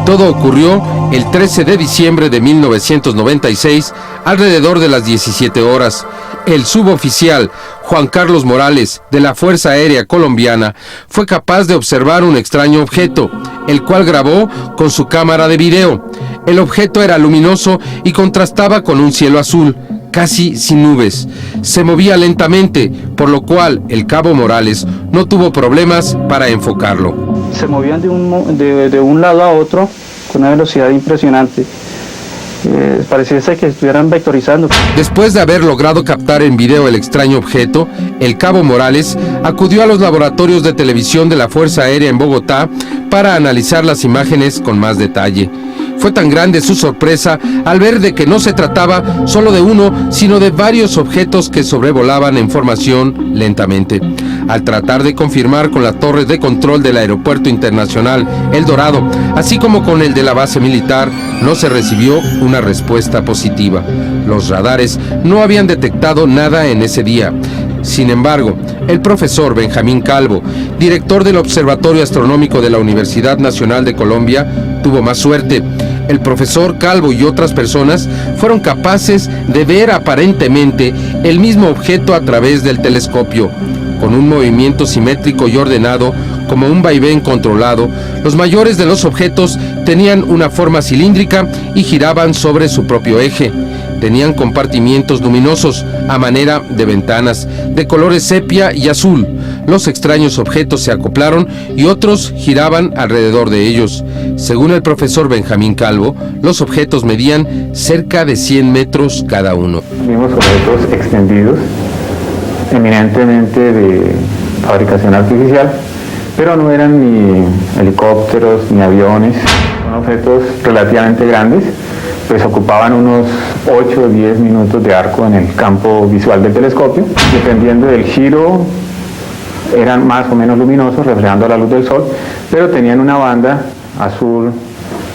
Todo ocurrió el 13 de diciembre de 1996, alrededor de las 17 horas. El suboficial Juan Carlos Morales, de la Fuerza Aérea Colombiana, fue capaz de observar un extraño objeto, el cual grabó con su cámara de video. El objeto era luminoso y contrastaba con un cielo azul, casi sin nubes. Se movía lentamente, por lo cual el cabo Morales no tuvo problemas para enfocarlo. Se movían de un lado a otro con una velocidad impresionante. Pareciese que estuvieran vectorizando. Después de haber logrado captar en video el extraño objeto, el cabo Morales acudió a los laboratorios de televisión de la Fuerza Aérea en Bogotá para analizar las imágenes con más detalle. Fue tan grande su sorpresa al ver de que no se trataba solo de uno, sino de varios objetos que sobrevolaban en formación lentamente. Al tratar de confirmar con la torre de control del Aeropuerto Internacional El Dorado, así como con el de la base militar, no se recibió una respuesta positiva. Los radares no habían detectado nada en ese día. Sin embargo, el profesor Benjamín Calvo, director del Observatorio Astronómico de la Universidad Nacional de Colombia, tuvo más suerte. El profesor Calvo y otras personas fueron capaces de ver aparentemente el mismo objeto a través del telescopio. Con un movimiento simétrico y ordenado, como un vaivén controlado, los mayores de los objetos tenían una forma cilíndrica y giraban sobre su propio eje. Tenían compartimientos luminosos a manera de ventanas, de colores sepia y azul. Los extraños objetos se acoplaron y otros giraban alrededor de ellos. Según el profesor Benjamín Calvo, los objetos medían cerca de 100 metros cada uno. Vimos objetos extendidos, eminentemente de fabricación artificial, pero no eran ni helicópteros ni aviones. Son objetos relativamente grandes, pues ocupaban unos 8 o 10 minutos de arco en el campo visual del telescopio. Dependiendo del giro, eran más o menos luminosos, reflejando la luz del sol, pero tenían una banda azul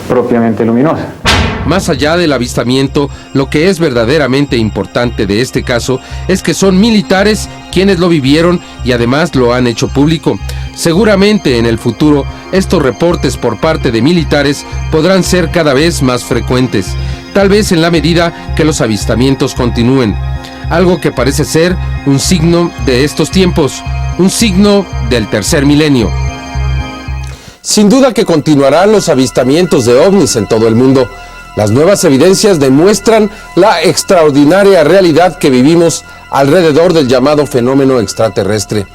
propiamente luminosa. Más allá del avistamiento, lo que es verdaderamente importante de este caso es que son militares quienes lo vivieron y además lo han hecho público. Seguramente en el futuro estos reportes por parte de militares podrán ser cada vez más frecuentes, tal vez en la medida que los avistamientos continúen. Algo que parece ser un signo de estos tiempos, un signo del tercer milenio. Sin duda que continuarán los avistamientos de ovnis en todo el mundo. Las nuevas evidencias demuestran la extraordinaria realidad que vivimos alrededor del llamado fenómeno extraterrestre.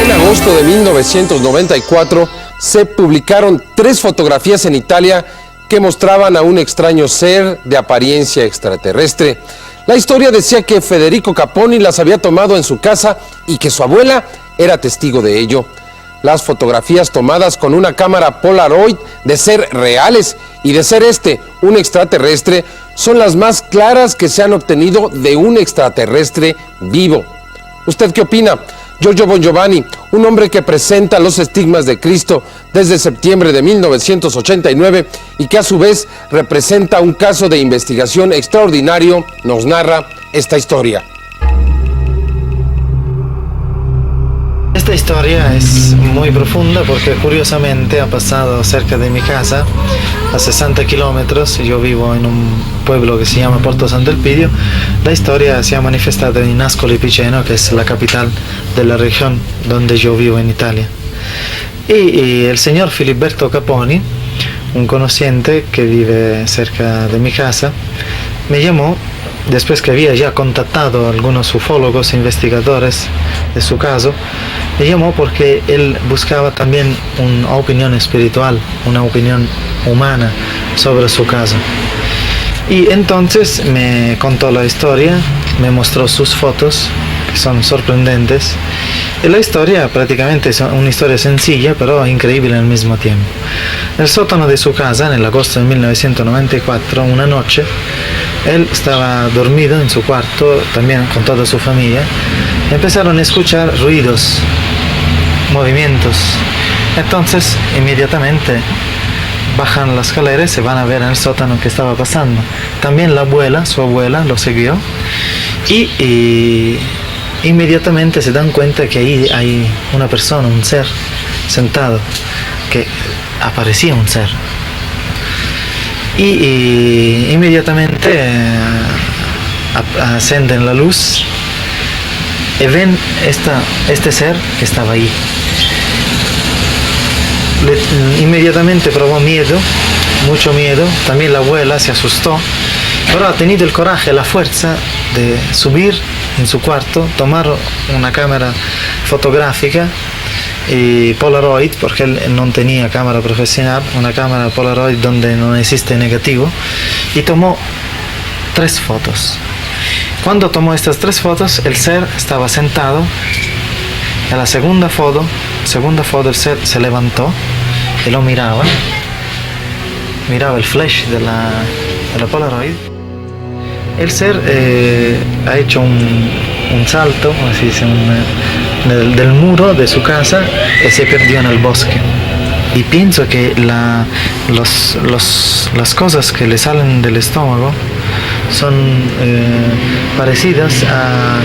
En agosto de 1994 se publicaron 3 fotografías en Italia que mostraban a un extraño ser de apariencia extraterrestre. La historia decía que Federico Caponi las había tomado en su casa y que su abuela era testigo de ello. Las fotografías tomadas con una cámara Polaroid, de ser reales y de ser un extraterrestre, son las más claras que se han obtenido de un extraterrestre vivo. ¿Usted qué opina? Giorgio Bongiovanni, un hombre que presenta los estigmas de Cristo desde septiembre de 1989 y que a su vez representa un caso de investigación extraordinario, nos narra esta historia. Esta historia es muy profunda porque curiosamente ha pasado cerca de mi casa, a 60 kilómetros. Yo vivo en un pueblo que se llama Porto Sant'Elpidio. La historia se ha manifestado en Ascoli Piceno, que es la capital de la región donde yo vivo en Italia. Y el señor Filiberto Caponi un conociente que vive cerca de mi casa me llamó después que había ya contactado a algunos ufólogos, investigadores de su caso. Me llamó porque él buscaba también una opinión espiritual, una opinión humana sobre su caso. Y entonces me contó la historia, me mostró sus fotos, que son sorprendentes. Y la historia prácticamente es una historia sencilla, pero increíble al mismo tiempo. En el sótano de su casa, en el agosto de 1994, una noche, él estaba dormido en su cuarto, también con toda su familia. Empezaron a escuchar ruidos, movimientos. Entonces, inmediatamente bajan las escaleras y se van a ver en el sótano qué estaba pasando. También la abuela, su abuela, lo siguió y inmediatamente se dan cuenta que ahí hay una persona, un ser sentado, que aparecía un ser. Y inmediatamente ascenden la luz y ven este ser que estaba ahí. Inmediatamente probó miedo, mucho miedo. También la abuela se asustó, pero ha tenido el coraje, la fuerza de subir en su cuarto, tomar una cámara fotográfica y Polaroid, porque él no tenía cámara profesional, una cámara Polaroid donde no existe negativo, y tomó 3 fotos. Cuando tomó estas 3 fotos, el ser estaba sentado. En la segunda foto el ser se levantó y lo miraba el flash de la Polaroid. El ser ha hecho un salto, así dice, del muro de su casa y se perdió en el bosque. Y pienso que las cosas que le salen del estómago son parecidas a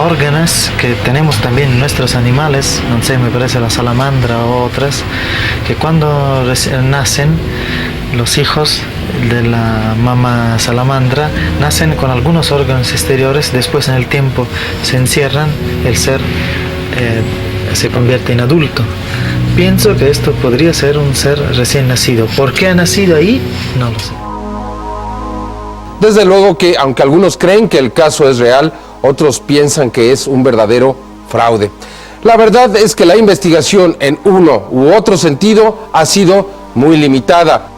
órganos que tenemos también en nuestros animales, no sé, me parece la salamandra o otras, que cuando nacen los hijos de la mamá salamandra nacen con algunos órganos exteriores, después en el tiempo se encierran, el ser se convierte en adulto. Pienso que esto podría ser un ser recién nacido. ¿Por qué ha nacido ahí? No lo sé. Desde luego que, aunque algunos creen que el caso es real, otros piensan que es un verdadero fraude. La verdad es que la investigación en uno u otro sentido ha sido muy limitada.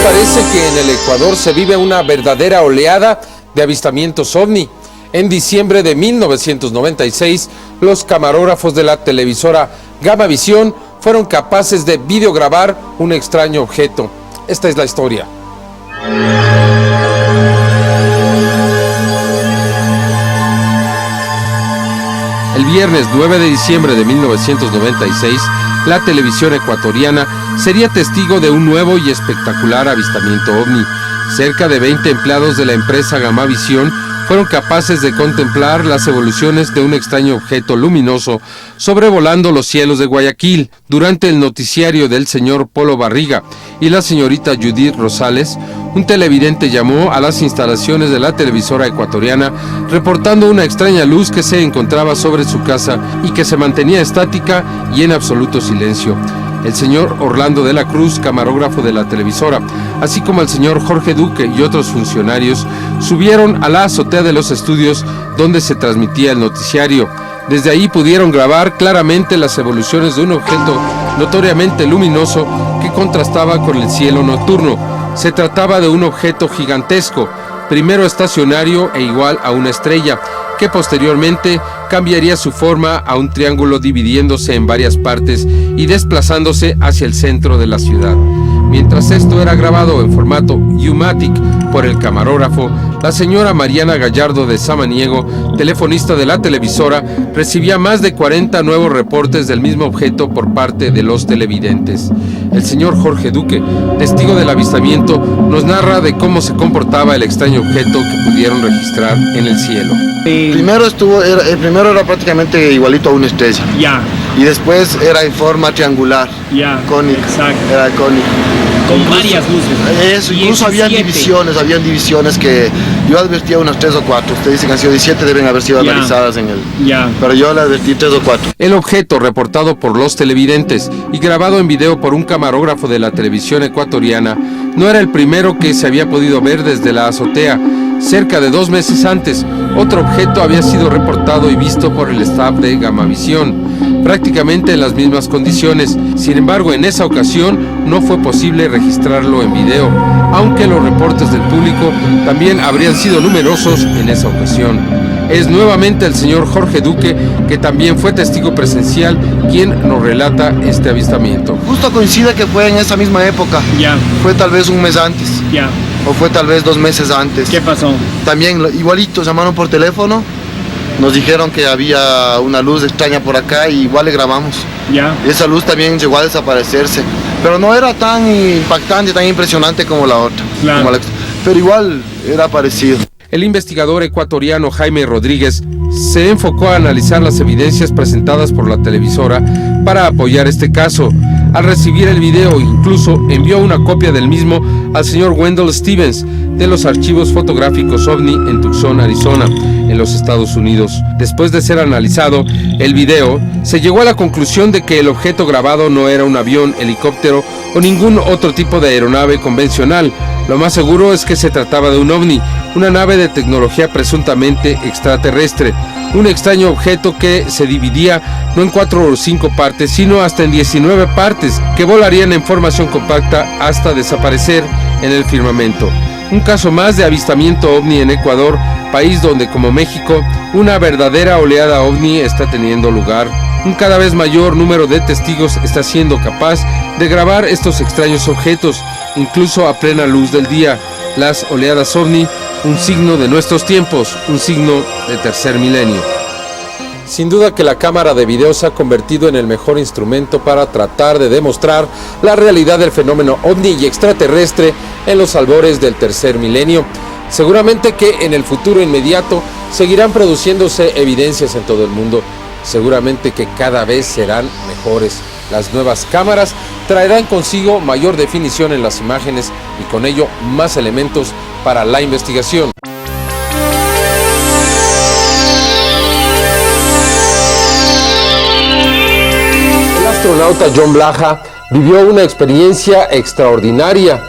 Parece que en el Ecuador se vive una verdadera oleada de avistamientos ovni. En diciembre de 1996, los camarógrafos de la televisora Gamavisión fueron capaces de videograbar un extraño objeto. Esta es la historia. El viernes 9 de diciembre de 1996, la televisión ecuatoriana sería testigo de un nuevo y espectacular avistamiento ovni. Cerca de 20 empleados de la empresa Gamavisión fueron capaces de contemplar las evoluciones de un extraño objeto luminoso sobrevolando los cielos de Guayaquil. Durante el noticiario del señor Polo Barriga y la señorita Judith Rosales, un televidente llamó a las instalaciones de la televisora ecuatoriana reportando una extraña luz que se encontraba sobre su casa y que se mantenía estática y en absoluto silencio. El señor Orlando de la Cruz, camarógrafo de la televisora, así como el señor Jorge Duque y otros funcionarios, subieron a la azotea de los estudios donde se transmitía el noticiario. Desde ahí pudieron grabar claramente las evoluciones de un objeto notoriamente luminoso que contrastaba con el cielo nocturno. Se trataba de un objeto gigantesco, primero estacionario e igual a una estrella, que posteriormente cambiaría su forma a un triángulo dividiéndose en varias partes y desplazándose hacia el centro de la ciudad. Mientras esto era grabado en formato U-Matic por el camarógrafo, la señora Mariana Gallardo de Samaniego, telefonista de la televisora, recibía más de 40 nuevos reportes del mismo objeto por parte de los televidentes. El señor Jorge Duque, testigo del avistamiento, nos narra de cómo se comportaba el extraño objeto que pudieron registrar en el cielo. El primero era prácticamente igualito a una estrella. Ya. Y después era en forma triangular. Ya. Cónica. Exacto. Era cónico. con varias luces. Eso, incluso habían 17. divisiones que yo advertía unas 3 o 4. Usted dice que han sido 17, deben haber sido Ya. analizadas en el... Ya. Pero yo le advertí 3 o 4. El objeto, reportado por los televidentes y grabado en video por un camarógrafo de la televisión ecuatoriana, no era el primero que se había podido ver desde la azotea. Cerca de 2 meses antes, otro objeto había sido reportado y visto por el staff de Gamavisión, prácticamente en las mismas condiciones. Sin embargo, en esa ocasión no fue posible registrarlo en video, aunque los reportes del público también habrían sido numerosos en esa ocasión. Es nuevamente el señor Jorge Duque, que también fue testigo presencial, quien nos relata este avistamiento. Justo coincide que fue en esa misma época. Ya. Fue tal vez un mes antes. Ya. O fue tal vez 2 meses antes. ¿Qué pasó? También igualito, llamaron por teléfono. Nos dijeron que había una luz extraña por acá y igual le grabamos. Ya. Esa luz también llegó a desaparecerse. Pero no era tan impactante, tan impresionante como la otra. Claro. Pero igual era parecido. El investigador ecuatoriano Jaime Rodríguez se enfocó a analizar las evidencias presentadas por la televisora para apoyar este caso. Al recibir el video, incluso envió una copia del mismo al señor Wendell Stevens de los archivos fotográficos OVNI en Tucson, Arizona, en los Estados Unidos. Después de ser analizado el video, se llegó a la conclusión de que el objeto grabado no era un avión, helicóptero o ningún otro tipo de aeronave convencional. Lo más seguro es que se trataba de un OVNI, una nave de tecnología presuntamente extraterrestre, un extraño objeto que se dividía no en 4 o 5 partes, sino hasta en 19 partes, que volarían en formación compacta hasta desaparecer en el firmamento. Un caso más de avistamiento OVNI en Ecuador, país donde, como México, una verdadera oleada OVNI está teniendo lugar. Un cada vez mayor número de testigos está siendo capaz de grabar estos extraños objetos, incluso a plena luz del día. Las oleadas OVNI, un signo de nuestros tiempos, un signo de tercer milenio. Sin duda que la cámara de video se ha convertido en el mejor instrumento para tratar de demostrar la realidad del fenómeno OVNI y extraterrestre en los albores del tercer milenio. Seguramente que en el futuro inmediato seguirán produciéndose evidencias en todo el mundo. Seguramente que cada vez serán mejores. Las nuevas cámaras traerán consigo mayor definición en las imágenes y con ello más elementos para la investigación. El astronauta John Blaha vivió una experiencia extraordinaria.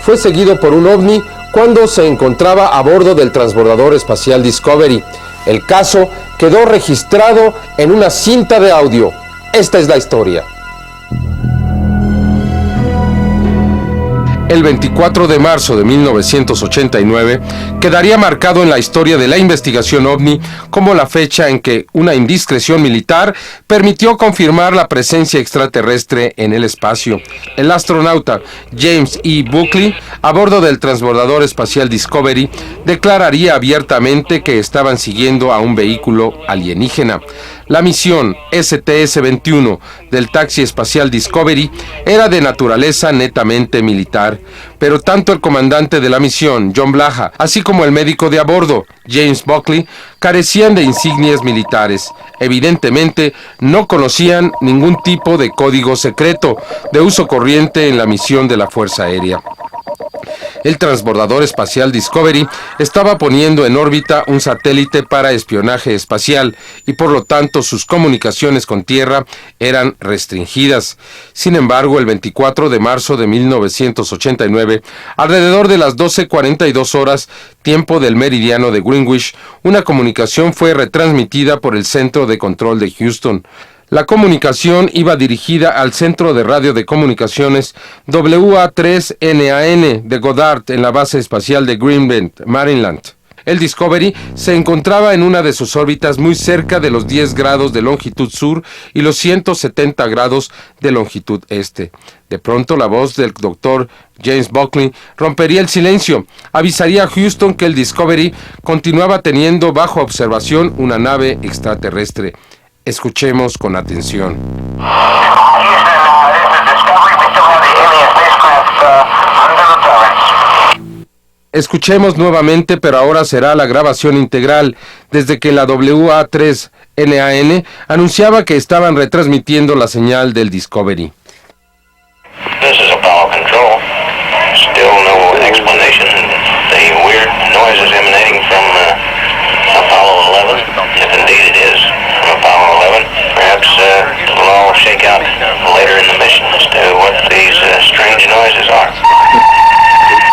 Fue seguido por un OVNI cuando se encontraba a bordo del transbordador espacial Discovery. El caso quedó registrado en una cinta de audio. Esta es la historia. El 24 de marzo de 1989 quedaría marcado en la historia de la investigación OVNI como la fecha en que una indiscreción militar permitió confirmar la presencia extraterrestre en el espacio. El astronauta James E. Buckley, a bordo del transbordador espacial Discovery, declararía abiertamente que estaban siguiendo a un vehículo alienígena. La misión STS-21 del taxi espacial Discovery era de naturaleza netamente militar, pero tanto el comandante de la misión, John Blaha, así como el médico de a bordo, James Buckley, carecían de insignias militares. Evidentemente, no conocían ningún tipo de código secreto de uso corriente en la misión de la Fuerza Aérea. El transbordador espacial Discovery estaba poniendo en órbita un satélite para espionaje espacial y por lo tanto sus comunicaciones con Tierra eran restringidas. Sin embargo, el 24 de marzo de 1989, alrededor de las 12:42 horas, tiempo del meridiano de Greenwich, una comunicación fue retransmitida por el Centro de Control de Houston. La comunicación iba dirigida al Centro de Radio de Comunicaciones WA3NAN de Goddard en la base espacial de Greenbelt, Maryland. El Discovery se encontraba en una de sus órbitas muy cerca de los 10 grados de longitud sur y los 170 grados de longitud este. De pronto la voz del doctor James Buckley rompería el silencio. Avisaría a Houston que el Discovery continuaba teniendo bajo observación una nave extraterrestre. Escuchemos con atención. Escuchemos nuevamente, pero ahora será la grabación integral, desde que la WA3NAN anunciaba que estaban retransmitiendo la señal del Discovery. This is Apollo Control. noise is emanating from Apollo 11. If indeed it is from Apollo 11, perhaps it'll all shake out later in the mission as to what these strange noises are.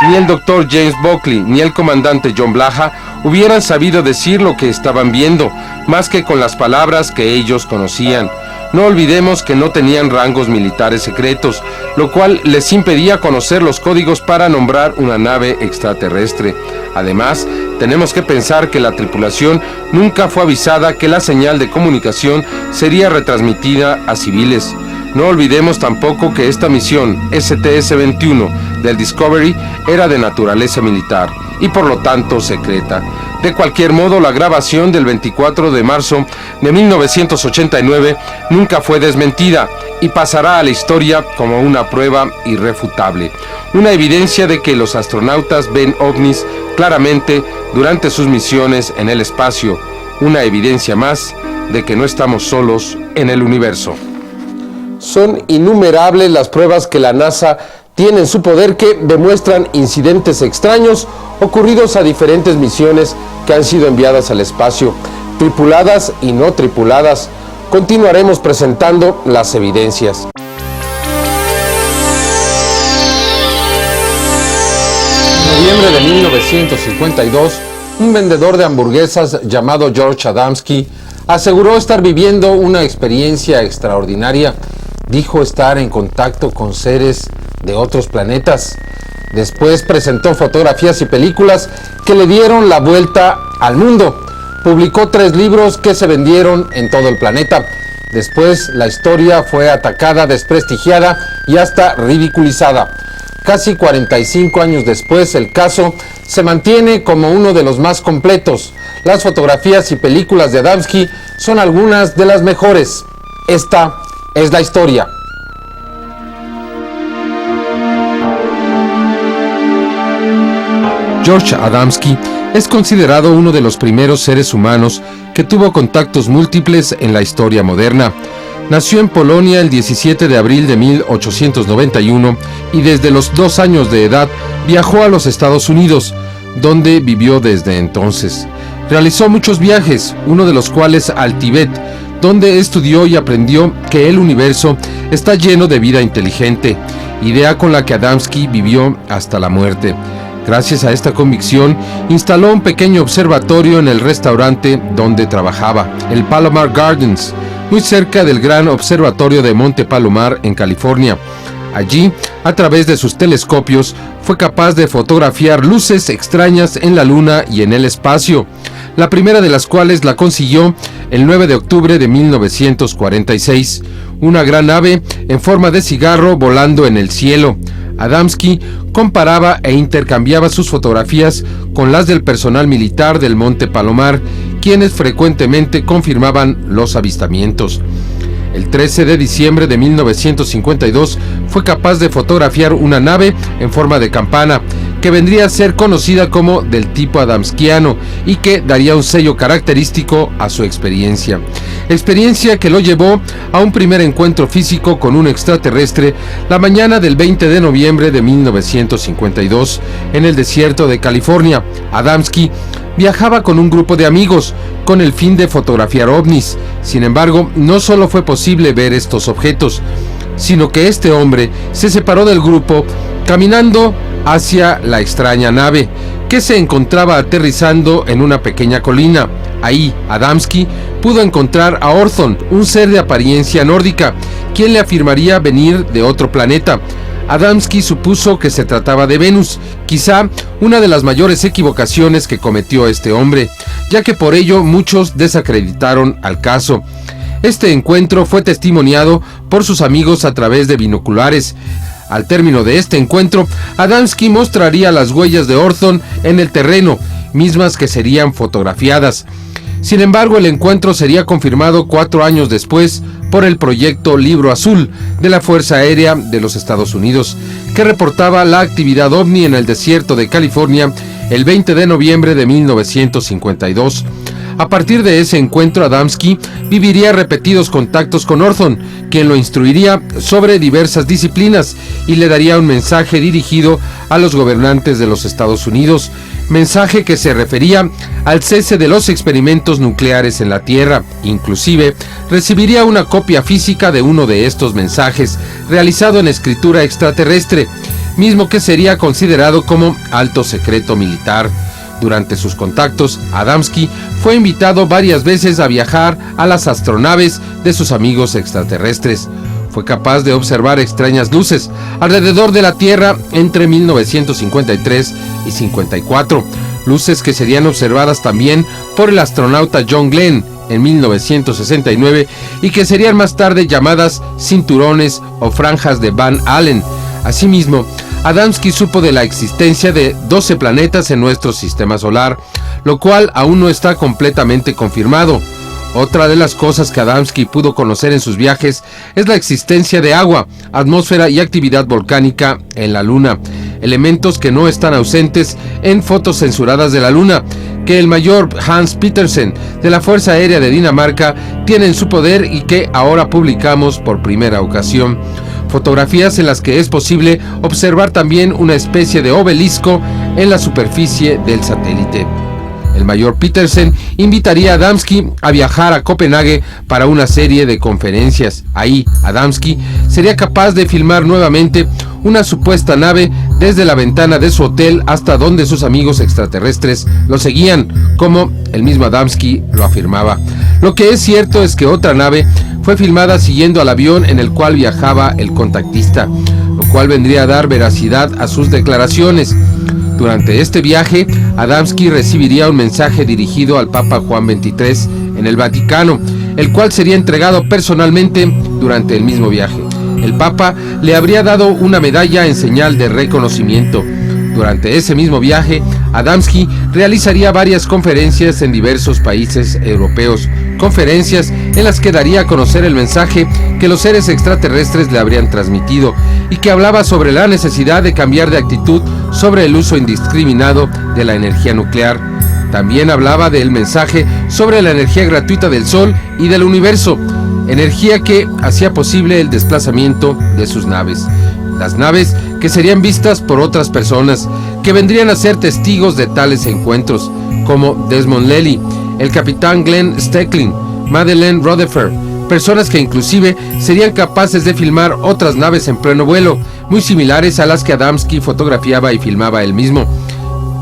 Ni el doctor James Buckley ni el comandante John Blaha hubieran sabido decir lo que estaban viendo, más que con las palabras que ellos conocían. No olvidemos que no tenían rangos militares secretos, lo cual les impedía conocer los códigos para nombrar una nave extraterrestre. Además, tenemos que pensar que la tripulación nunca fue avisada que la señal de comunicación sería retransmitida a civiles. No olvidemos tampoco que esta misión STS-21 del Discovery era de naturaleza militar y por lo tanto secreta. De cualquier modo, la grabación del 24 de marzo de 1989 nunca fue desmentida y pasará a la historia como una prueba irrefutable, una evidencia de que los astronautas ven ovnis claramente durante sus misiones en el espacio, una evidencia más de que no estamos solos en el universo. Son innumerables las pruebas que la NASA tiene en su poder que demuestran incidentes extraños ocurridos a diferentes misiones que han sido enviadas al espacio, tripuladas y no tripuladas. Continuaremos presentando las evidencias. En noviembre de 1952, un vendedor de hamburguesas llamado George Adamski aseguró estar viviendo una experiencia extraordinaria. Dijo estar en contacto con seres de otros planetas. Después presentó fotografías y películas que le dieron la vuelta al mundo. Publicó 3 libros que se vendieron en todo el planeta. Después la historia fue atacada, desprestigiada y hasta ridiculizada. Casi 45 años después, el caso se mantiene como uno de los más completos. Las fotografías y películas de Adamski son algunas de las mejores. Esta es la historia. George Adamski es considerado uno de los primeros seres humanos que tuvo contactos múltiples en la historia moderna. Nació en Polonia el 17 de abril de 1891 y desde los 2 años de edad viajó a los Estados Unidos, donde vivió desde entonces. Realizó muchos viajes, uno de los cuales al Tíbet, donde estudió y aprendió que el universo está lleno de vida inteligente, idea con la que Adamski vivió hasta la muerte. Gracias a esta convicción, instaló un pequeño observatorio en el restaurante donde trabajaba, el Palomar Gardens, muy cerca del gran observatorio de Monte Palomar en California. Allí, a través de sus telescopios, fue capaz de fotografiar luces extrañas en la Luna y en el espacio, la primera de las cuales la consiguió el 9 de octubre de 1946, una gran nave en forma de cigarro volando en el cielo. Adamski comparaba e intercambiaba sus fotografías con las del personal militar del Monte Palomar, quienes frecuentemente confirmaban los avistamientos. El 13 de diciembre de 1952 fue capaz de fotografiar una nave en forma de campana, que vendría a ser conocida como del tipo adamskiano y que daría un sello característico a su experiencia. Experiencia que lo llevó a un primer encuentro físico con un extraterrestre la mañana del 20 de noviembre de 1952 en el desierto de California. Adamski viajaba con un grupo de amigos con el fin de fotografiar ovnis. Sin embargo, no solo fue posible ver estos objetos, sino que este hombre se separó del grupo caminando hacia la extraña nave, que se encontraba aterrizando en una pequeña colina. Ahí, Adamski pudo encontrar a Orthon, un ser de apariencia nórdica, quien le afirmaría venir de otro planeta. Adamski supuso que se trataba de Venus, quizá una de las mayores equivocaciones que cometió este hombre, ya que por ello muchos desacreditaron al caso. Este encuentro fue testimoniado por sus amigos a través de binoculares. Al término de este encuentro, Adamski mostraría las huellas de Orthon en el terreno, mismas que serían fotografiadas. Sin embargo, el encuentro sería confirmado 4 años después por el proyecto Libro Azul de la Fuerza Aérea de los Estados Unidos, que reportaba la actividad ovni en el desierto de California el 20 de noviembre de 1952. A partir de ese encuentro, Adamski viviría repetidos contactos con Orthon, quien lo instruiría sobre diversas disciplinas y le daría un mensaje dirigido a los gobernantes de los Estados Unidos, mensaje que se refería al cese de los experimentos nucleares en la Tierra. Inclusive, recibiría una copia física de uno de estos mensajes, realizado en escritura extraterrestre, mismo que sería considerado como alto secreto militar. Durante sus contactos, Adamski fue invitado varias veces a viajar a las astronaves de sus amigos extraterrestres. Fue capaz de observar extrañas luces alrededor de la Tierra entre 1953 y 54, luces que serían observadas también por el astronauta John Glenn en 1969 y que serían más tarde llamadas cinturones o franjas de Van Allen. Asimismo, Adamski supo de la existencia de 12 planetas en nuestro sistema solar, lo cual aún no está completamente confirmado. Otra de las cosas que Adamski pudo conocer en sus viajes es la existencia de agua, atmósfera y actividad volcánica en la Luna, elementos que no están ausentes en fotos censuradas de la Luna, que el mayor Hans Petersen de la Fuerza Aérea de Dinamarca tiene en su poder y que ahora publicamos por primera ocasión. Fotografías en las que es posible observar también una especie de obelisco en la superficie del satélite. El mayor Petersen invitaría a Adamski a viajar a Copenhague para una serie de conferencias. Ahí, Adamski sería capaz de filmar nuevamente una supuesta nave desde la ventana de su hotel hasta donde sus amigos extraterrestres lo seguían, como el mismo Adamski lo afirmaba. Lo que es cierto es que otra nave fue filmada siguiendo al avión en el cual viajaba el contactista, lo cual vendría a dar veracidad a sus declaraciones. Durante este viaje, Adamski recibiría un mensaje dirigido al Papa Juan XXIII en el Vaticano, el cual sería entregado personalmente durante el mismo viaje. El Papa le habría dado una medalla en señal de reconocimiento. Durante ese mismo viaje, Adamski realizaría varias conferencias en diversos países europeos, conferencias en las que daría a conocer el mensaje que los seres extraterrestres le habrían transmitido y que hablaba sobre la necesidad de cambiar de actitud sobre el uso indiscriminado de la energía nuclear. También hablaba del mensaje sobre la energía gratuita del Sol y del universo, energía que hacía posible el desplazamiento de sus naves. Las naves que serían vistas por otras personas que vendrían a ser testigos de tales encuentros, como Desmond Lely, el capitán Glenn Steckling, Madeleine Rutherford, personas que inclusive serían capaces de filmar otras naves en pleno vuelo, muy similares a las que Adamski fotografiaba y filmaba él mismo.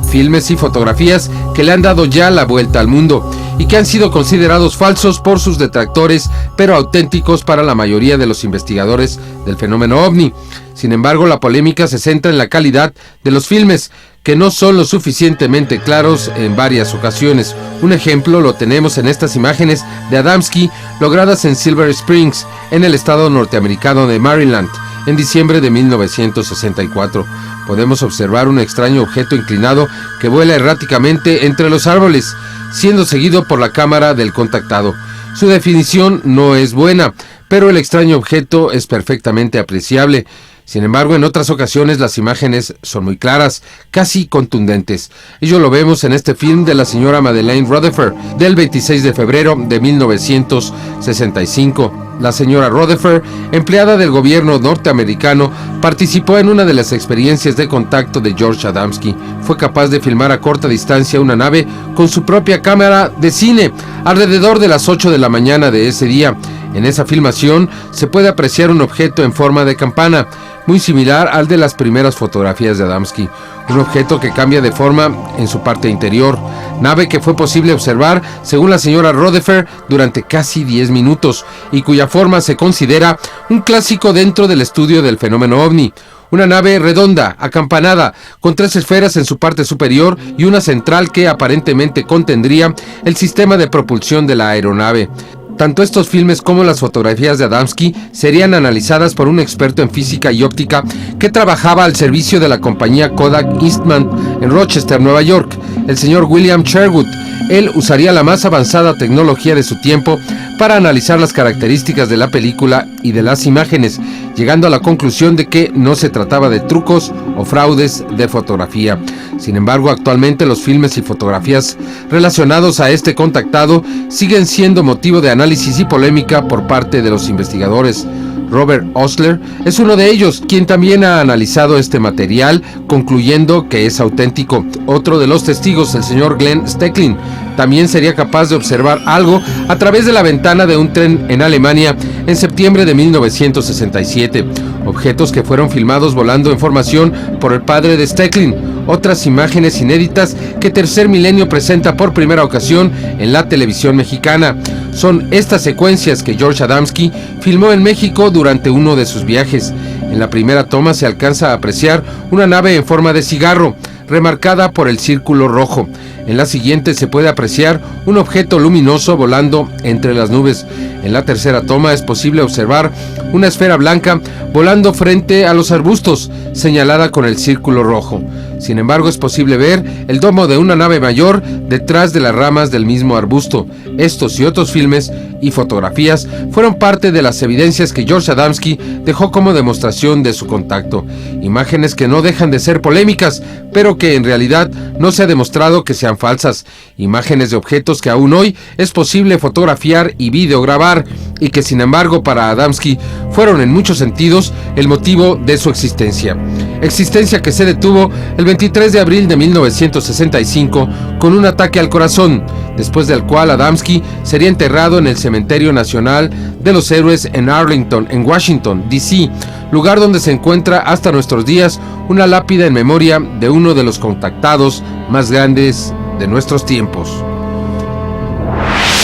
Filmes y fotografías que le han dado ya la vuelta al mundo y que han sido considerados falsos por sus detractores, pero auténticos para la mayoría de los investigadores del fenómeno ovni. Sin embargo, la polémica se centra en la calidad de los filmes, que no son lo suficientemente claros en varias ocasiones. Un ejemplo lo tenemos en estas imágenes de Adamski logradas en Silver Springs, en el estado norteamericano de Maryland, en diciembre de 1964. Podemos observar un extraño objeto inclinado que vuela erráticamente entre los árboles, siendo seguido por la cámara del contactado. Su definición no es buena, pero el extraño objeto es perfectamente apreciable. Sin embargo, en otras ocasiones las imágenes son muy claras, casi contundentes. Ello lo vemos en este film de la señora Madeleine Rutherford, del 26 de febrero de 1965. La señora Rutherford, empleada del gobierno norteamericano, participó en una de las experiencias de contacto de George Adamski. Fue capaz de filmar a corta distancia una nave con su propia cámara de cine, alrededor de las 8 de la mañana de ese día. En esa filmación se puede apreciar un objeto en forma de campana, muy similar al de las primeras fotografías de Adamski, un objeto que cambia de forma en su parte interior, nave que fue posible observar, según la señora Rutherford, durante casi 10 minutos, y cuya forma se considera un clásico dentro del estudio del fenómeno ovni. Una nave redonda, acampanada, con 3 esferas en su parte superior y una central que aparentemente contendría el sistema de propulsión de la aeronave. Tanto estos filmes como las fotografías de Adamski serían analizadas por un experto en física y óptica que trabajaba al servicio de la compañía Kodak Eastman en Rochester, Nueva York, el señor William Sherwood. Él usaría la más avanzada tecnología de su tiempo para analizar las características de la película y de las imágenes, llegando a la conclusión de que no se trataba de trucos o fraudes de fotografía. Sin embargo, actualmente los filmes y fotografías relacionados a este contactado siguen siendo motivo de análisis y polémica por parte de los investigadores. Robert Osler es uno de ellos, quien también ha analizado este material, concluyendo que es auténtico. Otro de los testigos, el señor Glenn Stecklin, también sería capaz de observar algo a través de la ventana de un tren en Alemania en septiembre de 1967. Objetos que fueron filmados volando en formación por el padre de Stecklin. Otras imágenes inéditas que Tercer Milenio presenta por primera ocasión en la televisión mexicana. Son estas secuencias que George Adamski filmó en México durante uno de sus viajes. En la primera toma se alcanza a apreciar una nave en forma de cigarro, remarcada por el círculo rojo. En la siguiente se puede apreciar un objeto luminoso volando entre las nubes. En la tercera toma es posible observar una esfera blanca volando frente a los arbustos, señalada con el círculo rojo. Sin embargo, es posible ver el domo de una nave mayor detrás de las ramas del mismo arbusto. Estos y otros filmes y fotografías fueron parte de las evidencias que George Adamski dejó como demostración de su contacto. Imágenes que no dejan de ser polémicas, pero que en realidad no se ha demostrado que sean falsas. Imágenes de objetos que aún hoy es posible fotografiar y videograbar, y que sin embargo para Adamski fueron en muchos sentidos el motivo de su existencia. Existencia que se detuvo el 23 de abril de 1965 con un ataque al corazón, después del cual Adamski sería enterrado en el Cementerio Nacional de los Héroes en Arlington, en Washington, D.C., lugar donde se encuentra hasta nuestros días una lápida en memoria de uno de los contactados más grandes de nuestros tiempos.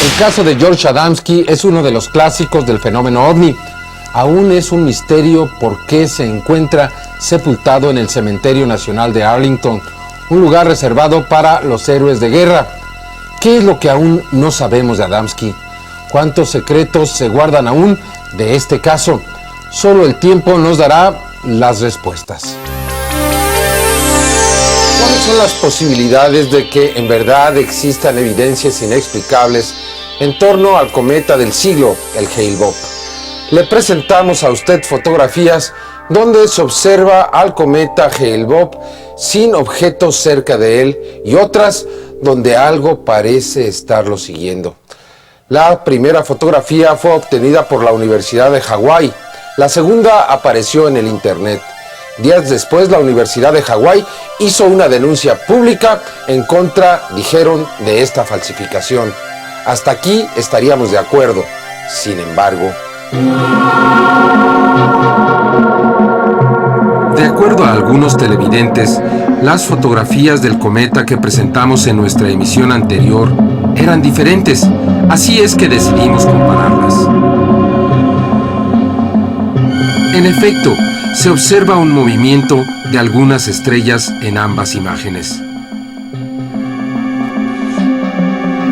El caso de George Adamski es uno de los clásicos del fenómeno ovni. Aún es un misterio por qué se encuentra sepultado en el Cementerio Nacional de Arlington, un lugar reservado para los héroes de guerra. ¿Qué es lo que aún no sabemos de Adamski? ¿Cuántos secretos se guardan aún de este caso? Solo el tiempo nos dará las respuestas. ¿Cuáles son las posibilidades de que en verdad existan evidencias inexplicables en torno al cometa del siglo, el Hale-Bopp? Le presentamos a usted fotografías donde se observa al cometa Hale-Bopp sin objetos cerca de él y otras donde algo parece estarlo siguiendo. La primera fotografía fue obtenida por la Universidad de Hawái. La segunda apareció en el internet. Días después, la Universidad de Hawái hizo una denuncia pública en contra, dijeron, de esta falsificación. Hasta aquí estaríamos de acuerdo. Sin embargo, de acuerdo a algunos televidentes, las fotografías del cometa que presentamos en nuestra emisión anterior eran diferentes, así es que decidimos compararlas. En efecto, se observa un movimiento de algunas estrellas en ambas imágenes.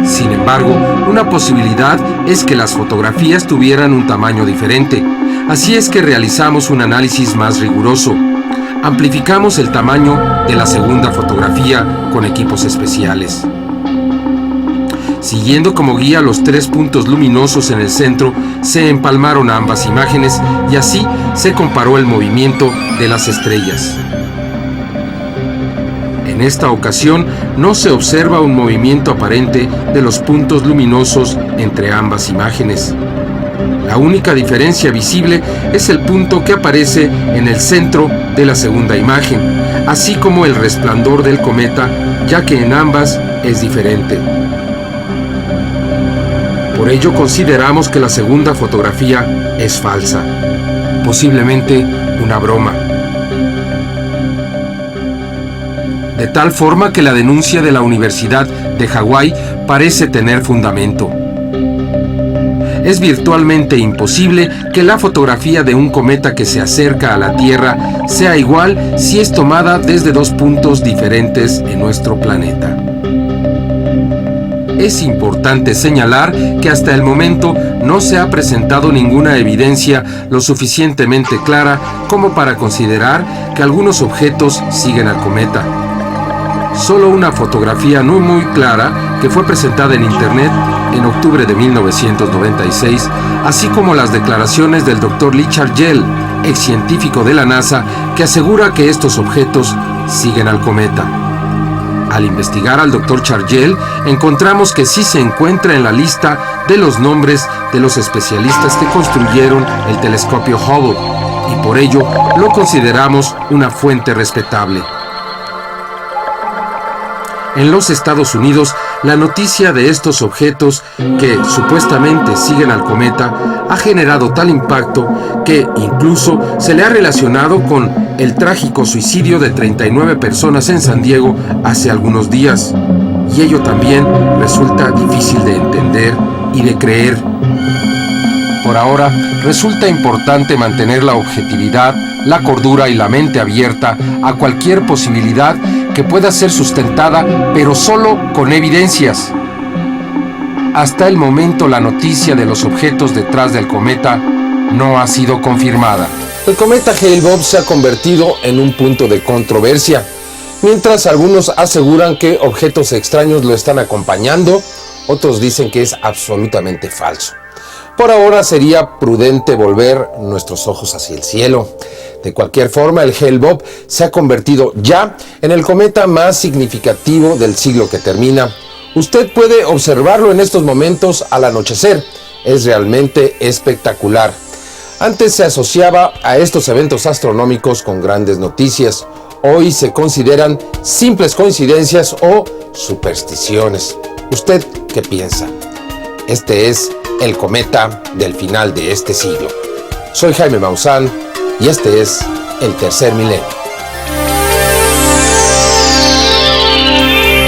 Sin embargo, una posibilidad es que las fotografías tuvieran un tamaño diferente, así es que realizamos un análisis más riguroso. Amplificamos el tamaño de la segunda fotografía con equipos especiales. Siguiendo como guía los 3 puntos luminosos en el centro, se empalmaron ambas imágenes y así se comparó el movimiento de las estrellas. En esta ocasión no se observa un movimiento aparente de los puntos luminosos entre ambas imágenes. La única diferencia visible es el punto que aparece en el centro de la segunda imagen, así como el resplandor del cometa, ya que en ambas es diferente. Por ello consideramos que la segunda fotografía es falsa, posiblemente una broma. De tal forma que la denuncia de la Universidad de Hawái parece tener fundamento. Es virtualmente imposible que la fotografía de un cometa que se acerca a la Tierra sea igual si es tomada desde 2 puntos diferentes en nuestro planeta. Es importante señalar que hasta el momento no se ha presentado ninguna evidencia lo suficientemente clara como para considerar que algunos objetos siguen al cometa. Solo una fotografía no muy clara que fue presentada en internet en octubre de 1996, así como las declaraciones del Dr. Lee Chargel, ex científico de la NASA, que asegura que estos objetos siguen al cometa. Al investigar al Dr. Chargel, encontramos que sí se encuentra en la lista de los nombres de los especialistas que construyeron el telescopio Hubble, y por ello lo consideramos una fuente respetable. En los Estados Unidos, la noticia de estos objetos que supuestamente siguen al cometa ha generado tal impacto que incluso se le ha relacionado con el trágico suicidio de 39 personas en San Diego hace algunos días. Y ello también resulta difícil de entender y de creer. Por ahora, resulta importante mantener la objetividad, la cordura y la mente abierta a cualquier posibilidad que pueda ser sustentada, pero solo con evidencias. Hasta el momento, la noticia de los objetos detrás del cometa no ha sido confirmada. El cometa Hale-Bopp se ha convertido en un punto de controversia. Mientras algunos aseguran que objetos extraños lo están acompañando, otros dicen que es absolutamente falso. Por ahora sería prudente volver nuestros ojos hacia el cielo. De cualquier forma, el Hale-Bopp se ha convertido ya en el cometa más significativo del siglo que termina. Usted puede observarlo en estos momentos al anochecer. Es realmente espectacular. Antes se asociaba a estos eventos astronómicos con grandes noticias. Hoy se consideran simples coincidencias o supersticiones. ¿Usted qué piensa? Este es el cometa del final de este siglo. Soy Jaime Maussan y este es el tercer milenio.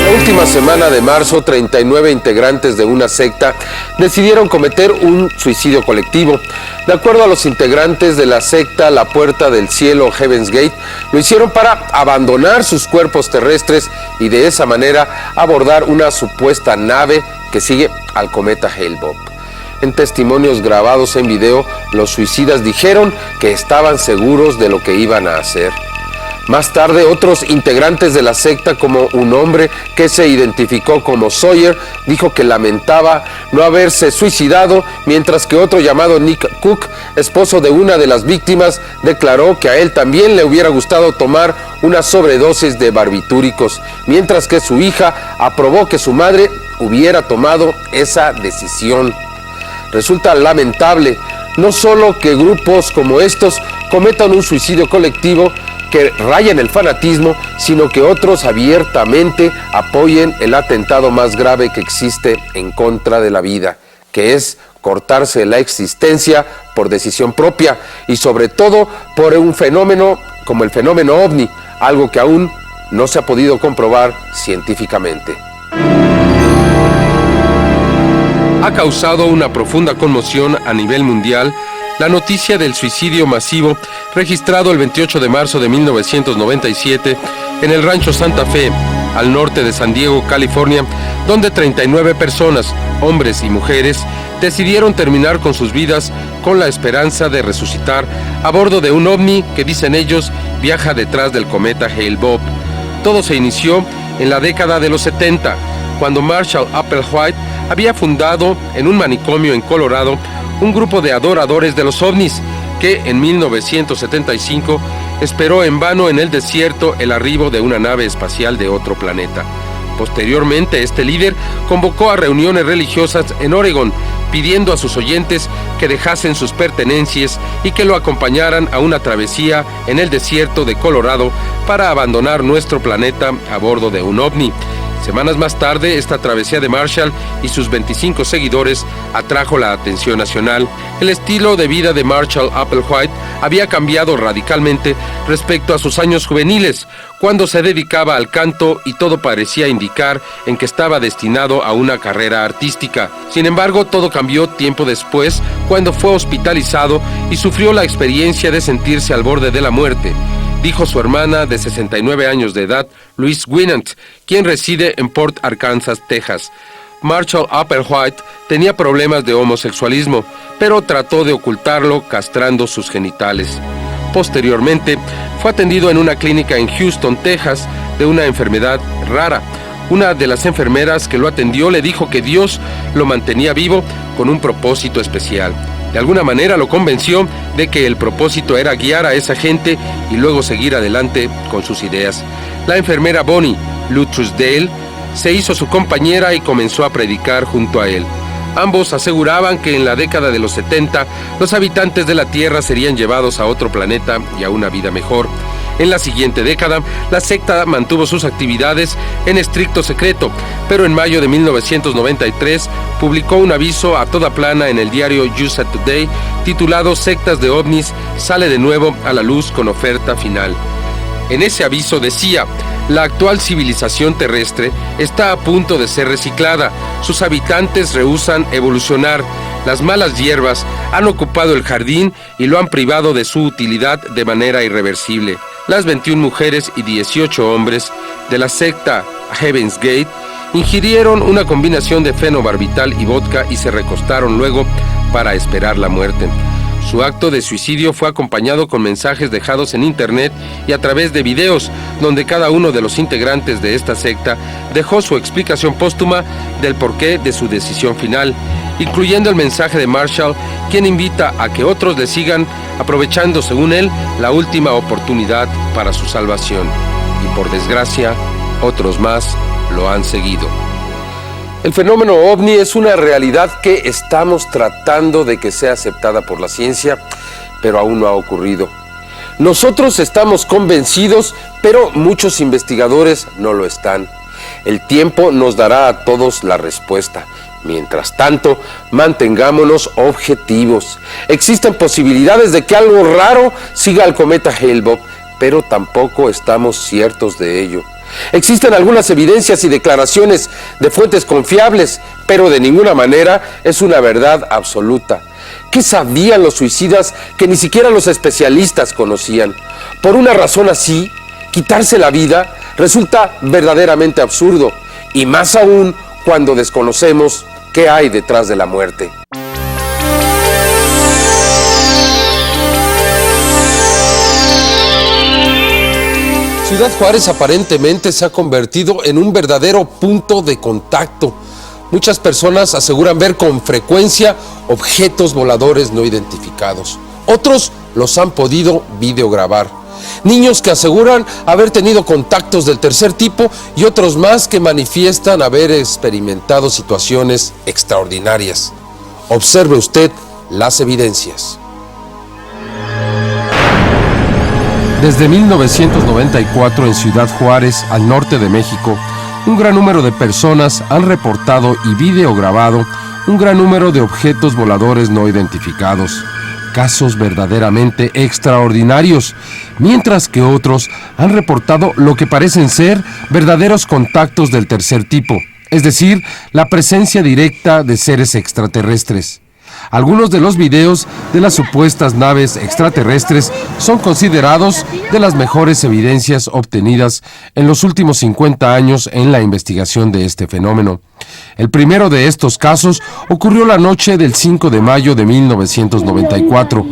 La última semana de marzo, 39 integrantes de una secta decidieron cometer un suicidio colectivo. De acuerdo a los integrantes de la secta La Puerta del Cielo, Heaven's Gate, lo hicieron para abandonar sus cuerpos terrestres y de esa manera abordar una supuesta nave que sigue al cometa Hale-Bopp. En testimonios grabados en video, los suicidas dijeron que estaban seguros de lo que iban a hacer. Más tarde, otros integrantes de la secta, como un hombre que se identificó como Sawyer, dijo que lamentaba no haberse suicidado, mientras que otro llamado Nick Cook, esposo de una de las víctimas, declaró que a él también le hubiera gustado tomar una sobredosis de barbitúricos, mientras que su hija aprobó que su madre hubiera tomado esa decisión. Resulta lamentable no solo que grupos como estos cometan un suicidio colectivo que raya en el fanatismo, sino que otros abiertamente apoyen el atentado más grave que existe en contra de la vida, que es cortarse la existencia por decisión propia y sobre todo por un fenómeno como el fenómeno OVNI, algo que aún no se ha podido comprobar científicamente. Ha causado una profunda conmoción a nivel mundial la noticia del suicidio masivo registrado el 28 de marzo de 1997 en el rancho Santa Fe, al norte de San Diego, California, donde 39 personas, hombres y mujeres, decidieron terminar con sus vidas con la esperanza de resucitar a bordo de un ovni que, dicen ellos, viaja detrás del cometa Hale-Bopp. Todo se inició en la década de los 70, cuando Marshall Applewhite había fundado en un manicomio en Colorado un grupo de adoradores de los ovnis que en 1975 esperó en vano en el desierto el arribo de una nave espacial de otro planeta. Posteriormente, este líder convocó a reuniones religiosas en Oregón, pidiendo a sus oyentes que dejasen sus pertenencias y que lo acompañaran a una travesía en el desierto de Colorado para abandonar nuestro planeta a bordo de un ovni. Semanas más tarde, esta travesía de Marshall y sus 25 seguidores atrajo la atención nacional. El estilo de vida de Marshall Applewhite había cambiado radicalmente respecto a sus años juveniles, cuando se dedicaba al canto y todo parecía indicar en que estaba destinado a una carrera artística. Sin embargo, todo cambió tiempo después, cuando fue hospitalizado y sufrió la experiencia de sentirse al borde de la muerte. Dijo su hermana de 69 años de edad, Louise Winant, quien reside en Port Arkansas, Texas. Marshall Applewhite tenía problemas de homosexualismo, pero trató de ocultarlo castrando sus genitales. Posteriormente, fue atendido en una clínica en Houston, Texas, de una enfermedad rara. Una de las enfermeras que lo atendió le dijo que Dios lo mantenía vivo con un propósito especial. De alguna manera lo convenció de que el propósito era guiar a esa gente y luego seguir adelante con sus ideas. La enfermera Bonnie, Lou Truesdale, se hizo su compañera y comenzó a predicar junto a él. Ambos aseguraban que en la década de los 70 los habitantes de la Tierra serían llevados a otro planeta y a una vida mejor. En la siguiente década, la secta mantuvo sus actividades en estricto secreto, pero en mayo de 1993 publicó un aviso a toda plana en el diario USA Today titulado "Sectas de ovnis sale de nuevo a la luz con oferta final". En ese aviso decía: la actual civilización terrestre está a punto de ser reciclada, sus habitantes rehúsan evolucionar, las malas hierbas han ocupado el jardín y lo han privado de su utilidad de manera irreversible. Las 21 mujeres y 18 hombres de la secta Heaven's Gate ingirieron una combinación de fenobarbital y vodka y se recostaron luego para esperar la muerte. Su acto de suicidio fue acompañado con mensajes dejados en internet y a través de videos, donde cada uno de los integrantes de esta secta dejó su explicación póstuma del porqué de su decisión final, incluyendo el mensaje de Marshall, quien invita a que otros le sigan, aprovechando, según él, la última oportunidad para su salvación. Y por desgracia, otros más lo han seguido. El fenómeno ovni es una realidad que estamos tratando de que sea aceptada por la ciencia, pero aún no ha ocurrido. Nosotros estamos convencidos, pero muchos investigadores no lo están. El tiempo nos dará a todos la respuesta. Mientras tanto, mantengámonos objetivos. Existen posibilidades de que algo raro siga al cometa Hale-Bopp, pero tampoco estamos ciertos de ello. Existen algunas evidencias y declaraciones de fuentes confiables, pero de ninguna manera es una verdad absoluta. ¿Qué sabían los suicidas que ni siquiera los especialistas conocían? Por una razón así, quitarse la vida resulta verdaderamente absurdo, y más aún cuando desconocemos qué hay detrás de la muerte. Ciudad Juárez aparentemente se ha convertido en un verdadero punto de contacto. Muchas personas aseguran ver con frecuencia objetos voladores no identificados. Otros los han podido videograbar. Niños que aseguran haber tenido contactos del tercer tipo y otros más que manifiestan haber experimentado situaciones extraordinarias. Observe usted las evidencias. Desde 1994 en Ciudad Juárez, al norte de México, un gran número de personas han reportado y videograbado un gran número de objetos voladores no identificados. Casos verdaderamente extraordinarios, mientras que otros han reportado lo que parecen ser verdaderos contactos del tercer tipo, es decir, la presencia directa de seres extraterrestres. Algunos de los videos de las supuestas naves extraterrestres son considerados de las mejores evidencias obtenidas en los últimos 50 años en la investigación de este fenómeno. El primero de estos casos ocurrió la noche del 5 de mayo de 1994.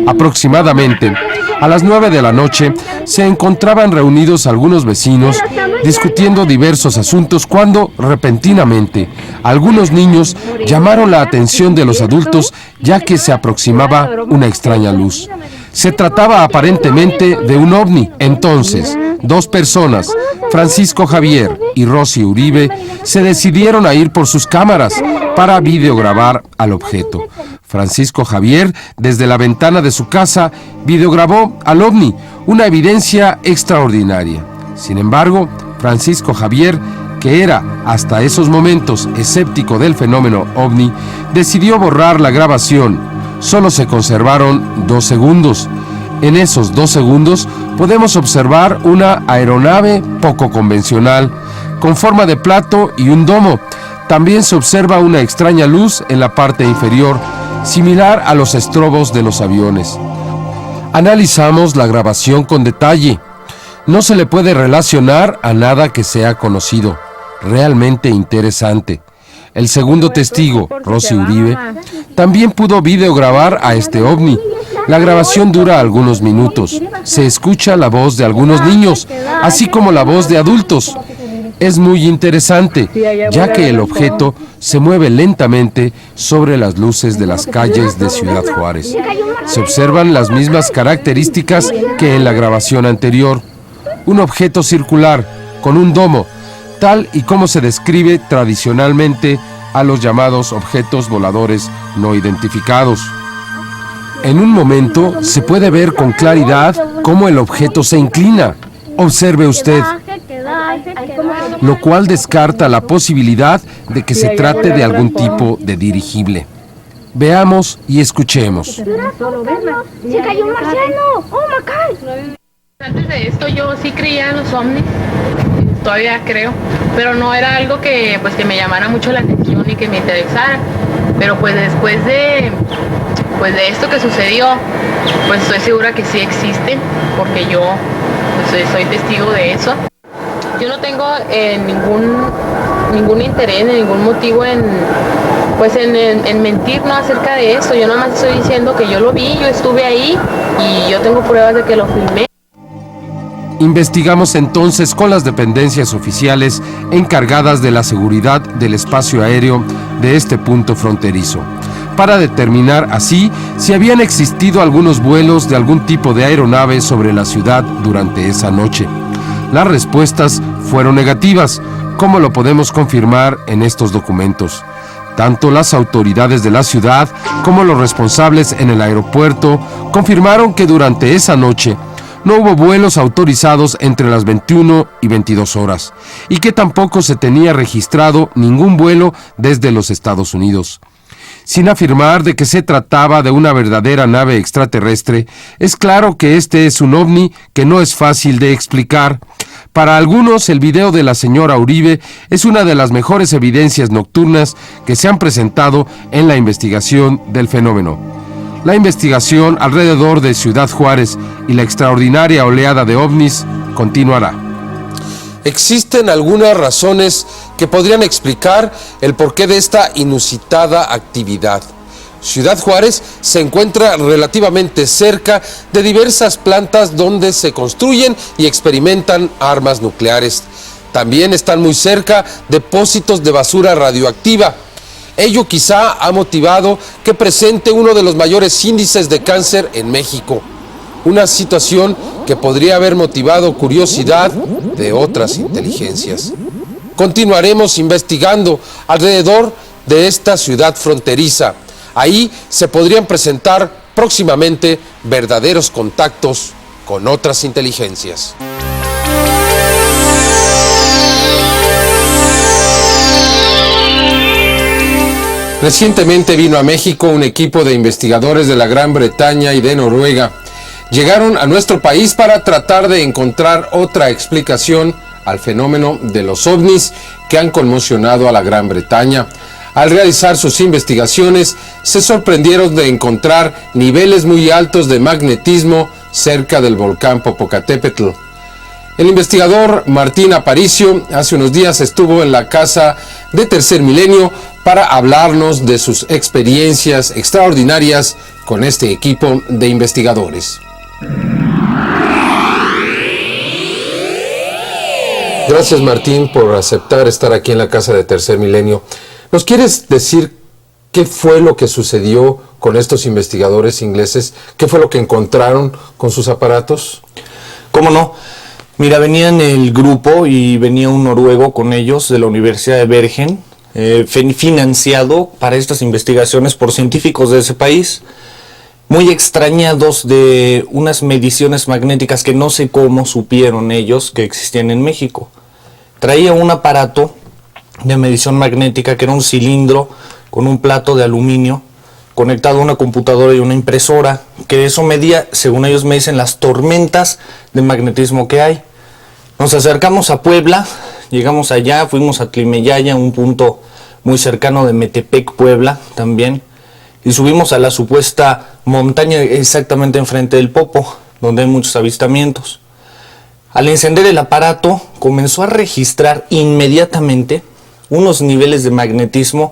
Aproximadamente a las 9 de la noche se encontraban reunidos algunos vecinos discutiendo diversos asuntos cuando, repentinamente, algunos niños llamaron la atención de los adultos ya que se aproximaba una extraña luz. Se trataba aparentemente de un ovni. Entonces, dos personas, Francisco Javier y Rosy Uribe, se decidieron a ir por sus cámaras para videograbar al objeto. Francisco Javier, desde la ventana de su casa, videograbó al ovni, una evidencia extraordinaria. Sin embargo, Francisco Javier, que era hasta esos momentos escéptico del fenómeno ovni, decidió borrar la grabación. Solo se conservaron 2 segundos. En esos 2 segundos podemos observar una aeronave poco convencional, con forma de plato y un domo. También se observa una extraña luz en la parte inferior, similar a los estrobos de los aviones. Analizamos la grabación con detalle. No se le puede relacionar a nada que sea conocido. Realmente interesante. El segundo testigo, Rosy Uribe, también pudo videograbar a este ovni. La grabación dura algunos minutos. Se escucha la voz de algunos niños, así como la voz de adultos. Es muy interesante, ya que el objeto se mueve lentamente sobre las luces de las calles de Ciudad Juárez. Se observan las mismas características que en la grabación anterior. Un objeto circular, con un domo, tal y como se describe tradicionalmente a los llamados objetos voladores no identificados. En un momento se puede ver con claridad cómo el objeto se inclina. Observe usted, lo cual descarta la posibilidad de que se trate de algún tipo de dirigible. Veamos y escuchemos. ¡Se cayó un marciano! ¡Oh, Macay! Antes de esto yo sí creía en los ovnis, todavía creo, pero no era algo que me llamara mucho la atención y que me interesara. Pero pues después de esto que sucedió, pues estoy segura que sí existen, porque yo soy testigo de eso. Yo no tengo ningún interés, ningún motivo en mentir, ¿no?, acerca de eso. Yo nada más estoy diciendo que yo lo vi, yo estuve ahí y yo tengo pruebas de que lo filmé. Investigamos entonces con las dependencias oficiales encargadas de la seguridad del espacio aéreo de este punto fronterizo, para determinar así si habían existido algunos vuelos de algún tipo de aeronave sobre la ciudad durante esa noche. Las respuestas fueron negativas, como lo podemos confirmar en estos documentos. Tanto las autoridades de la ciudad como los responsables en el aeropuerto confirmaron que durante esa noche no hubo vuelos autorizados entre las 21 y 22 horas, y que tampoco se tenía registrado ningún vuelo desde los Estados Unidos. Sin afirmar de que se trataba de una verdadera nave extraterrestre, es claro que este es un ovni que no es fácil de explicar. Para algunos, el video de la señora Uribe es una de las mejores evidencias nocturnas que se han presentado en la investigación del fenómeno. La investigación alrededor de Ciudad Juárez y la extraordinaria oleada de ovnis continuará. Existen algunas razones que podrían explicar el porqué de esta inusitada actividad. Ciudad Juárez se encuentra relativamente cerca de diversas plantas donde se construyen y experimentan armas nucleares. También están muy cerca depósitos de basura radioactiva. Ello quizá ha motivado que presente uno de los mayores índices de cáncer en México. Una situación que podría haber motivado curiosidad de otras inteligencias. Continuaremos investigando alrededor de esta ciudad fronteriza. Ahí se podrían presentar próximamente verdaderos contactos con otras inteligencias. Recientemente vino a México un equipo de investigadores de la Gran Bretaña y de Noruega. Llegaron a nuestro país para tratar de encontrar otra explicación al fenómeno de los ovnis que han conmocionado a la Gran Bretaña. Al realizar sus investigaciones, se sorprendieron de encontrar niveles muy altos de magnetismo cerca del volcán Popocatépetl. El investigador Martín Aparicio hace unos días estuvo en la casa de Tercer Milenio para hablarnos de sus experiencias extraordinarias con este equipo de investigadores. Gracias, Martín, por aceptar estar aquí en la casa de Tercer Milenio. ¿Nos quieres decir qué fue lo que sucedió con estos investigadores ingleses? ¿Qué fue lo que encontraron con sus aparatos? ¿Cómo no? Mira, venía en el grupo y venía un noruego con ellos de la Universidad de Bergen, financiado para estas investigaciones por científicos de ese país, muy extrañados de unas mediciones magnéticas que no sé cómo supieron ellos que existían en México. Traía un aparato de medición magnética que era un cilindro con un plato de aluminio conectado a una computadora y una impresora, que eso medía, según ellos me dicen, las tormentas de magnetismo que hay. Nos acercamos a Puebla, llegamos allá, fuimos a Tlimeyaya, un punto muy cercano de Metepec, Puebla también, y subimos a la supuesta montaña exactamente enfrente del Popo, donde hay muchos avistamientos. Al encender el aparato, comenzó a registrar inmediatamente unos niveles de magnetismo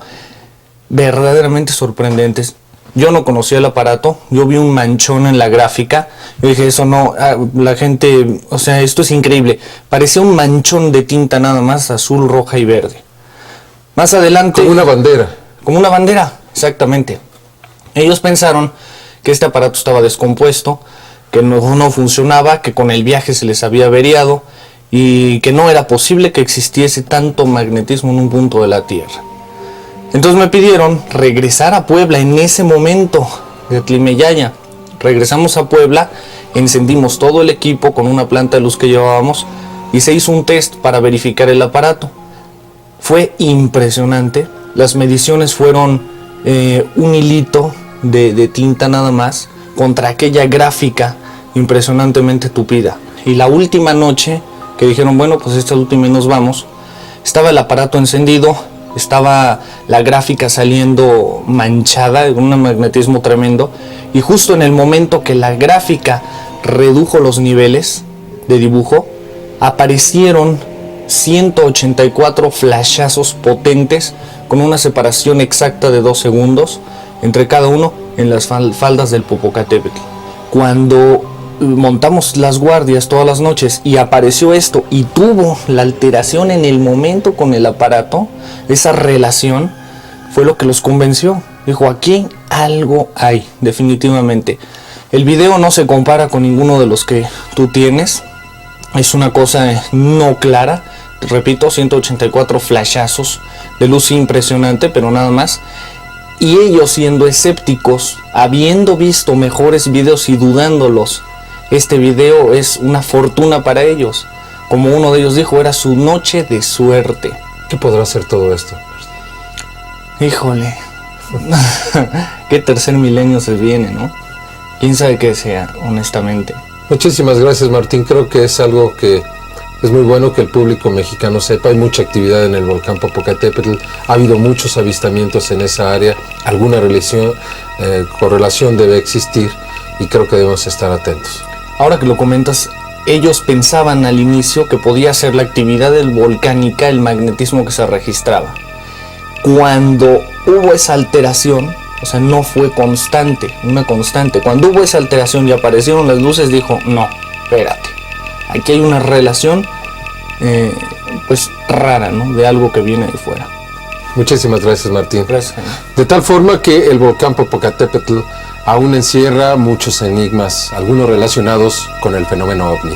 verdaderamente sorprendentes. Yo no conocía el aparato, yo vi un manchón en la gráfica, yo dije, eso no, la gente, o sea, esto es increíble. Parecía un manchón de tinta nada más, azul, roja y verde. Más adelante... Como una bandera. Como una bandera, exactamente. Ellos pensaron que este aparato estaba descompuesto, que no funcionaba, que con el viaje se les había averiado, y que no era posible que existiese tanto magnetismo en un punto de la Tierra. Entonces me pidieron regresar a Puebla en ese momento de Tlimeyaya. Regresamos a Puebla, encendimos todo el equipo con una planta de luz que llevábamos y se hizo un test para verificar el aparato. Fue impresionante. Las mediciones fueron un hilito de tinta nada más contra aquella gráfica impresionantemente tupida. Y la última noche que dijeron, bueno, pues esta última y nos vamos, estaba el aparato encendido, estaba la gráfica saliendo manchada, con un magnetismo tremendo, y justo en el momento que la gráfica redujo los niveles de dibujo, aparecieron 184 flashazos potentes con una separación exacta de 2 segundos entre cada uno en las faldas del Popocatépetl. Cuando montamos las guardias todas las noches y apareció esto y tuvo la alteración en el momento con el aparato, esa relación fue lo que los convenció. Dijo, aquí algo hay, definitivamente. El video no se compara con ninguno de los que tú tienes, es una cosa no clara. Repito, 184 flashazos de luz impresionante, pero nada más. Y ellos, siendo escépticos, habiendo visto mejores videos y dudándolos, este video es una fortuna para ellos. Como uno de ellos dijo, era su noche de suerte. ¿Qué podrá hacer todo esto? Híjole, qué tercer milenio se viene, ¿no? Quién sabe qué sea, honestamente. Muchísimas gracias, Martín. Creo que es algo que es muy bueno que el público mexicano sepa. Hay mucha actividad en el volcán Popocatépetl. Ha habido muchos avistamientos en esa área. Alguna correlación debe existir y creo que debemos estar atentos. Ahora que lo comentas, ellos pensaban al inicio que podía ser la actividad volcánica, el magnetismo que se registraba. Cuando hubo esa alteración, o sea, no fue una constante. Cuando hubo esa alteración y aparecieron las luces, dijo, no, espérate. Aquí hay una relación, pues rara, ¿no? De algo que viene de fuera. Muchísimas gracias, Martín. Gracias. De tal forma que el volcán Popocatépetl aún encierra muchos enigmas, algunos relacionados con el fenómeno OVNI.